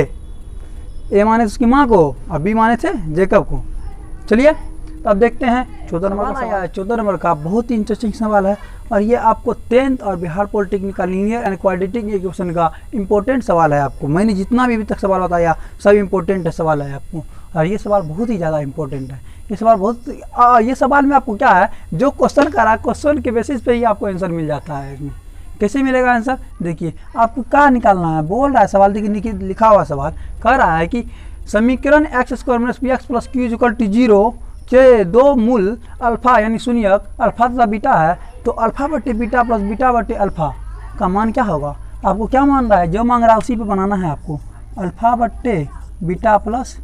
ए माने उसकी माँ को और बी माने थे जैकब को। चलिए तो अब देखते हैं 14 नंबर का आया है। 14 नंबर का बहुत ही इंटरेस्टिंग सवाल है और ये आपको 10th और बिहार पॉलिटेक्निक का लीनियर एंड क्वाड्रेटिक इक्वेशन का इंपॉर्टेंट सवाल है। आपको मैंने जितना भी अभी तक सवाल बताया सब इंपॉर्टेंट सवाल है आपको, और ये सवाल बहुत ही ज़्यादा इंपॉर्टेंट है। ये सवाल ये सवाल में आपको क्या है, जो क्वेश्चन करा क्वेश्चन के बेसिस पे ही आपको आंसर मिल जाता है। इसमें कैसे मिलेगा आंसर, देखिए आपको क्या निकालना है, बोल रहा है सवाल, देखिए लिखा हुआ सवाल कह रहा है कि समीकरण x² - px + q = 0 के 2 मूल अल्फा यानी शून्यक अल्फा तथा बीटा है, तो अल्फा बटे बीटा प्लस बीटा बटे अल्फा का मान क्या होगा। आपको क्या मान रहा है, जो मांग रहा है उसी पे बनाना है आपको। अल्फा बटे बीटा प्लस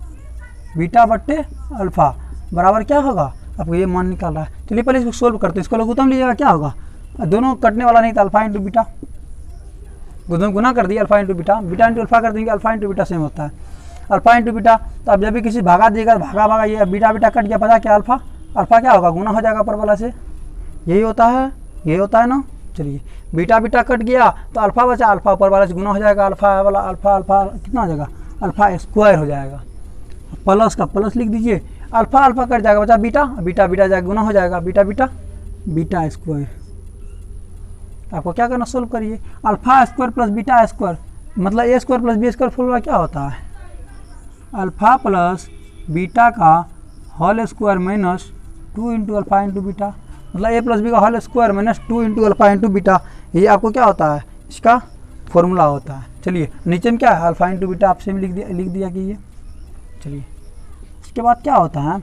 बीटा बटे अल्फा बराबर क्या होगा, आपको ये मान निकाल रहा है। चलिए पहले इसको सोल्व करते हैं, इसको लघुत्तम लीजिएगा, क्या होगा, दोनों कटने वाला नहीं था, अल्फा इंटू बीटा, गुना कर दिया alpha into beta, beta into alpha कर देंगे, अल्फा इंटू बीटा सेम होता है, अल्फा इंटू बीटा। तो अब जब भी किसी भागा देगा भागा ये बीटा बीटा कट गया, पता क्या अल्फा क्या होगा, गुना हो जाएगा ऊपर वाला से, यही होता है ना। चलिए बीटा बीटा कट गया तो अल्फा बचा, अल्फा ऊपर वाला से गुना हो जाएगा, अल्फा वाला अल्फा कितना हो जाएगा, अल्फा स्क्वायर हो जाएगा, प्लस का प्लस लिख दीजिए, अल्फा कट जाएगा, बचा बीटा बीटा जाएगा, गुना हो जाएगा, बीटा स्क्वायर। आपको क्या करना, सोल्व करिए, alpha square plus beta square मतलब a² + b² फॉर्मूला क्या होता है, अल्फा प्लस बीटा का whole square minus 2 × alpha × beta, मतलब a + b का whole square minus 2 × alpha × beta, ये आपको क्या होता है, इसका फॉर्मूला होता है। चलिए नीचे में क्या है, अल्फा × बीटा आपसे लिख दिया कि ये। चलिए इसके बाद क्या होता है,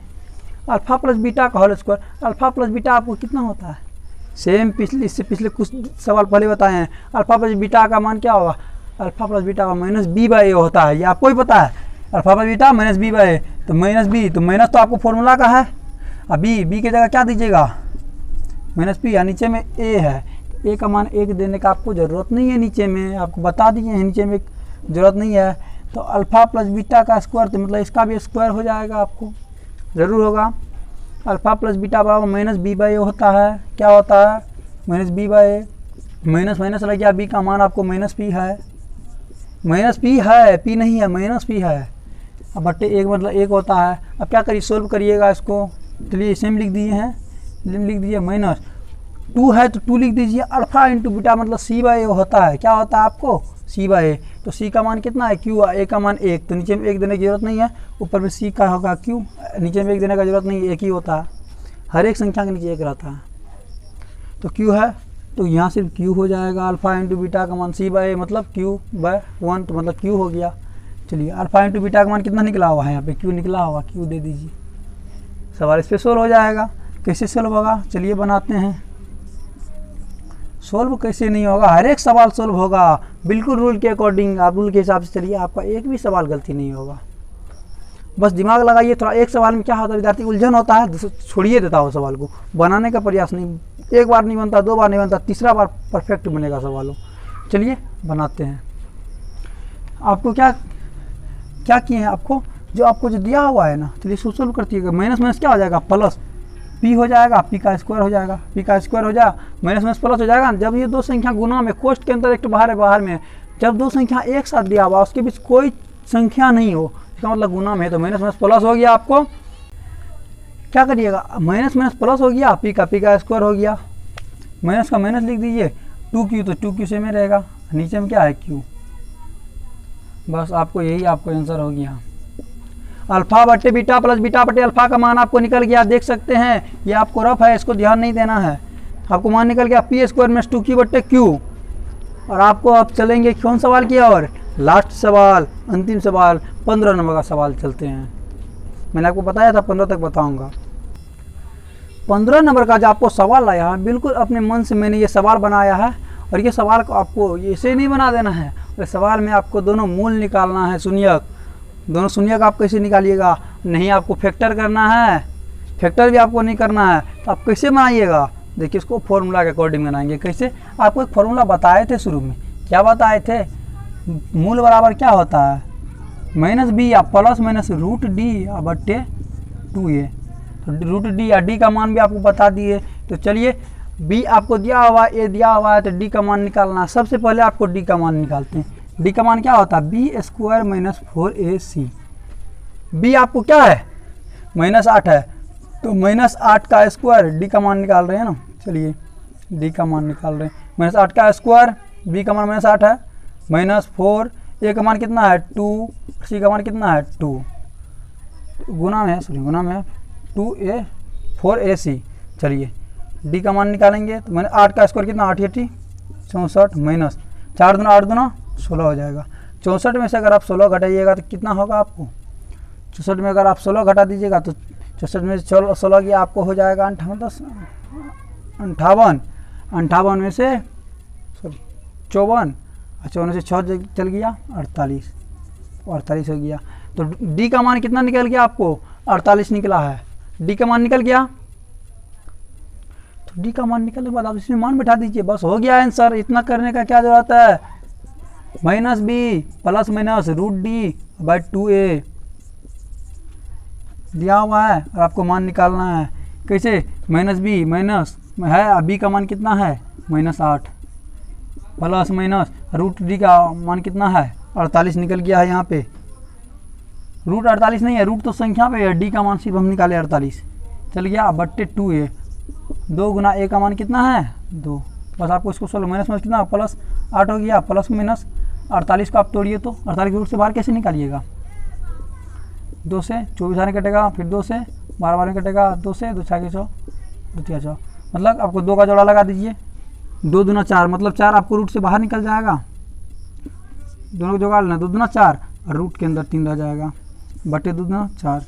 अल्फा प्लस बीटा का whole square, alpha plus beta आपको कितना होता है, सेम इससे पिछले कुछ सवाल पहले बताए हैं। अल्फा प्लस बीटा का मान क्या होगा, अल्फा प्लस बीटा का -b/a होता है, ये आपको ही पता है, अल्फा प्लस बीटा -b/a, तो -b तो माइनस तो आपको फॉर्मूला का है, अब b की जगह क्या दीजिएगा, -p, या नीचे में a है, a का मान 1 देने का आपको ज़रूरत नहीं है, नीचे में आपको बता दिए हैं, नीचे में ज़रूरत नहीं है। तो अल्फा प्लस बीटा का स्क्वायर, तो मतलब इसका भी स्क्वायर हो जाएगा, आपको ज़रूर होगा। अल्फा प्लस बीटा बराबर -b/a होता है, क्या होता है, -b/a, माइनस लग गया, b का मान आपको -p है, p नहीं है, -p है, अब बट्टे 1 मतलब 1 होता है। अब क्या करिए, सोल्व करिएगा इसको, चलिए सेम लिख दिए हैं, लिख दीजिए, -2 है तो 2 लिख दीजिए, अल्फा इंटू बीटा मतलब c/a होता है, क्या होता है आपको, c/a, तो सी का मान कितना है क्यू, ए का मान 1, तो नीचे में 1 देने की जरूरत नहीं है, ऊपर में सी का होगा क्यू, नीचे में 1 देने का जरूरत नहीं है, 1 ही होता है, हर एक संख्या के नीचे 1 रहता है। तो क्यू है तो यहाँ सिर्फ क्यू हो जाएगा, अल्फा इंटू बीटा का मान C/A मतलब क्यू बाय 1, तो मतलब क्यू हो गया। चलिए अल्फा इंटू बीटा का मान कितना निकला हुआ है, यहाँ पे क्यू निकला हुआ, क्यू दे दीजिए, सवाल इस पर सोल्व हो जाएगा। कैसे सोल्व होगा चलिए बनाते हैं। सोल्व कैसे नहीं होगा, हर एक सवाल सोल्व होगा बिल्कुल रूल के अकॉर्डिंग, आप रूल के हिसाब से चलिए, आपका एक भी सवाल गलती नहीं होगा। बस दिमाग लगाइए थोड़ा, एक सवाल में क्या होता है विद्यार्थी उलझन होता है, छोड़िए देता हो सवाल को, बनाने का प्रयास नहीं, एक बार नहीं बनता, 2 बार नहीं बनता, तीसरा बार परफेक्ट बनेगा सवाल हो। चलिए बनाते हैं। आपको क्या क्या किए हैं, आपको जो दिया हुआ है ना, चलिए सोल्व करतीएगा। माइनस माइनस क्या हो जाएगा, प्लस पी हो जाएगा, पी का स्क्वायर हो जाएगा, पी का स्क्वायर हो जाएगा, माइनस माइनस प्लस हो जाएगा। जब ये 2 संख्या गुना में, कोष्ट के अंदर एक तो बाहर में, जब 2 संख्या एक साथ दिया हुआ उसके बीच कोई संख्या नहीं हो, इसका मतलब गुना में है, तो माइनस माइनस प्लस हो गया। आपको क्या करिएगा, माइनस माइनस प्लस हो गया, पी का स्क्वायर हो गया, माइनस का माइनस लिख दीजिए, 2q तो 2q से में रहेगा, नीचे में क्या है q, बस आपको यही आपको आंसर हो गया। अल्फा बटे बीटा प्लस बीटा बटे अल्फा का मान आपको निकल गया, देख सकते हैं, ये आपको रफ है, इसको ध्यान नहीं देना है। आपको मान निकल गया पी स्क्वायर में 2q बटे q। और आपको अब चलेंगे कौन सवाल किया, और लास्ट सवाल, अंतिम सवाल, 15 नंबर का सवाल चलते हैं। मैंने आपको बताया था 15 तक बताऊंगा। 15 नंबर का जो आपको सवाल आया है, बिल्कुल अपने मन से मैंने ये सवाल बनाया है, और ये सवाल को आपको ऐसे नहीं बना देना है, और सवाल में आपको दोनों मूल निकालना है, शून्यक, दोनों शून्यक आप कैसे निकालिएगा, नहीं आपको फैक्टर करना है, फैक्टर भी आपको नहीं करना है, तो आप कैसे बनाइएगा, देखिए इसको फॉर्मूला के अकॉर्डिंग बनाएंगे। कैसे, आपको एक फॉर्मूला बताए थे शुरू में, क्या बताए थे, मूल बराबर क्या होता है, -b या प्लस माइनस रूट डी बट्टे 2a। तो रूट डी या डी का मान भी आपको बता दिए। तो चलिए b आपको दिया हुआ है, a दिया हुआ है, तो d का मान निकालना है। सबसे पहले आपको d का मान निकालते हैं। d का मान क्या होता है, b square minus 4ac। b आपको क्या है, -8 है, तो -8 का स्क्वायर, d का मान निकाल रहे हैं ना, चलिए d का मान निकाल रहे हैं, -8 का स्क्वायर, b का मान -8 है, -4, a का मान कितना है 2, c का मान कितना है 2, गुना में है, सॉरी गुना में है, 2a 4ac। चलिए d का मान निकालेंगे, तो मैंने 8 का स्क्वायर कितना, 8 8 64 माइनस 4 दूना 8 दूना 16 हो जाएगा। 64 में से अगर आप 16 घटाइएगा तो कितना होगा आपको, 64 में अगर आप 16 घटा दीजिएगा तो 64 में 16 की आपको हो जाएगा 58 में से सॉरी 54, 54 से 6 चल गया 48 हो गया। तो d का मान कितना निकल गया आपको, 48 निकला है, d का मान निकल गया। तो d का मान निकलने के बाद आप इसमें मान बैठा दीजिए, बस हो गया आंसर। इतना करने का क्या जरूरत है, -b plus minus root D by 2a दिया हुआ है, और आपको मान निकालना है। कैसे, -b माइनस है, b का मान कितना है -8 प्लस माइनस रूट डी का मान कितना है 48 निकल गया है। यहाँ पे रूट 48 नहीं है, रूट तो संख्या पे है, डी का मान सिर्फ हम निकाले 48 चल गया बट्टे 2a। 2 गुना a का मान कितना है 2, बस आपको इसको सोल्व, माइनस माइनस कितना प्लस 8 हो गया, प्लस माइनस 48 को आप तोड़िए तो 48 रूट से बाहर कैसे निकालिएगा, 2 से 24 बाहर कटेगा, फिर 2 से 12 बाहर कटेगा, 2 से 2 6 6 2 3 6, मतलब आपको 2 का जोड़ा लगा दीजिए, 2 दूना 4 मतलब 4 आपको रूट से बाहर निकल जाएगा, दोनों को जोड़ा लेना, 2 दूना 4 और रूट के अंदर 3 रह जाएगा बटे 2 दूना 4।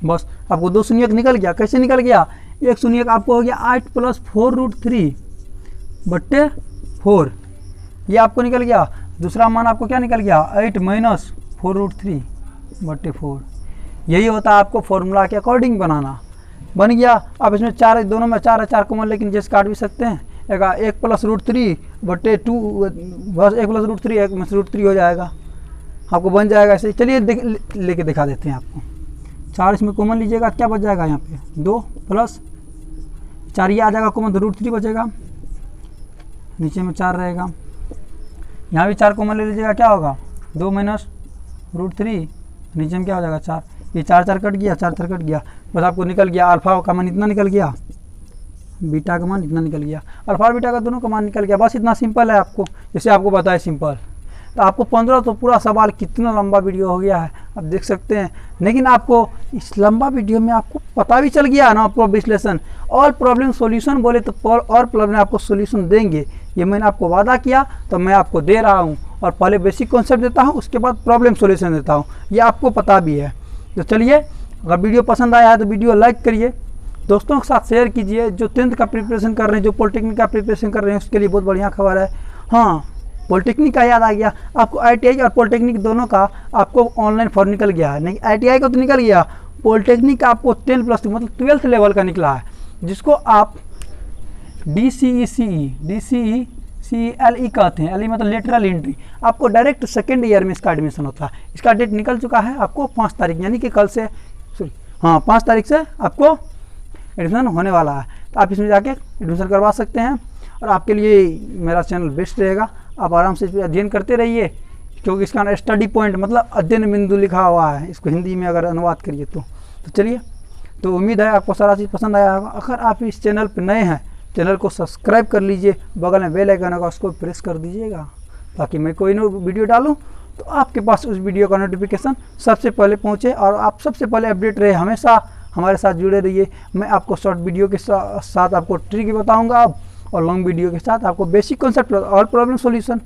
बस आपको 2 शून्यक निकल गया। कैसे निकल गया, एक शून्यक आपको हो गया 8 प्लस 4 रूट 3 बट्टे 4, ये आपको निकल गया। दूसरा मान आपको क्या निकल गया, 8 माइनस 4 रूट 3 बट्टे 4। यही होता है आपको फॉर्मूला के अकॉर्डिंग बनाना। बन गया। अब इसमें 4, दोनों में 4 है, 4 कॉमन, लेकिन जैसे काट भी सकते हैं। 1 प्लस रूट 3 बट्टे 2, बस 1 प्लस रूट 3 1 में रूट 3 हो जाएगा, आपको बन जाएगा ऐसे। चलिए लेके दिखा देते हैं आपको। 4 इसमें कॉमन लीजिएगा, क्या बच जाएगा यहाँ पे 2 प्लस 4 ये आ जाएगा कॉमन, तो रूट 3 बचेगा, नीचे में 4 रहेगा। यहाँ भी 4 कॉमन ले लीजिएगा, क्या होगा 2 माइनस रूट 3, नीचे में क्या हो जाएगा 4, ये 4 4 कट गया, 4 4 कट गया, बस आपको निकल गया अल्फा का मान इतना निकल गया, बीटा का मान इतना निकल गया, अल्फा और बीटा का दोनों का मान निकल गया। बस इतना सिंपल है, आपको जैसे आपको बताया सिंपल। तो आपको 15 तो पूरा सवाल कितना लंबा वीडियो हो गया है आप देख सकते हैं। लेकिन आपको इस लंबा वीडियो में आपको पता भी चल गया ना आपको विश्लेषण और प्रॉब्लम सॉल्यूशन बोले तो और प्रॉब्लम आपको सॉल्यूशन देंगे, ये मैंने आपको वादा किया तो मैं आपको दे रहा हूँ। और पहले बेसिक कॉन्सेप्ट देता हूँ, उसके बाद प्रॉब्लम सॉल्यूशन देता हूँ, ये आपको पता भी है। तो चलिए, अगर वीडियो पसंद आया है तो वीडियो लाइक करिए, दोस्तों के साथ शेयर कीजिए। जो 10th का प्रिपरेशन कर रहे हैं, जो पॉलिटेक्निक का प्रिपरेशन कर रहे हैं, उसके लिए बहुत बढ़िया खबर है। हाँ, पॉलिटेक्निक का याद आ गया आपको, ITI और पॉलिटेक्निक दोनों का आपको ऑनलाइन फॉर्म निकल गया है। नहीं, ITI का तो निकल गया, पॉलिटेक्निक का आपको 10+2 मतलब 12th लेवल का निकला है, जिसको आप DCE कहते हैं। LE मतलब लेटरल एंट्री, आपको डायरेक्ट सेकेंड ईयर में इसका एडमिशन होता है। इसका डेट निकल चुका है, आपको 5 तारीख यानी कि कल से, हाँ 5 तारीख से आपको एडमिशन होने वाला है। तो आप इसमें जाके एडमिशन करवा सकते हैं और आपके लिए मेरा चैनल बेस्ट रहेगा। आप आराम से इस पर अध्ययन करते रहिए, क्योंकि इसका स्टडी पॉइंट मतलब अध्ययन बिंदु लिखा हुआ है, इसको हिंदी में अगर अनुवाद करिए तो चलिए, तो उम्मीद है आपको सारा चीज़ पसंद आया होगा। अगर आप इस चैनल पर नए हैं, चैनल को सब्सक्राइब कर लीजिए, बगल में बेल आइकन होगा उसको प्रेस कर दीजिएगा, ताकि मैं कोई नई वीडियो डालूँ तो आपके पास उस वीडियो का नोटिफिकेशन सबसे पहले पहुँचे और आप सबसे पहले अपडेट रहे। हमेशा हमारे साथ जुड़े रहिए। मैं आपको शॉर्ट वीडियो के साथ आपको ट्रिक बताऊंगा और लॉन्ग वीडियो के साथ आपको बेसिक कॉन्सेप्ट और प्रॉब्लम सॉल्यूशन।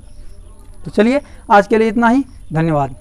तो चलिए, आज के लिए इतना ही, धन्यवाद।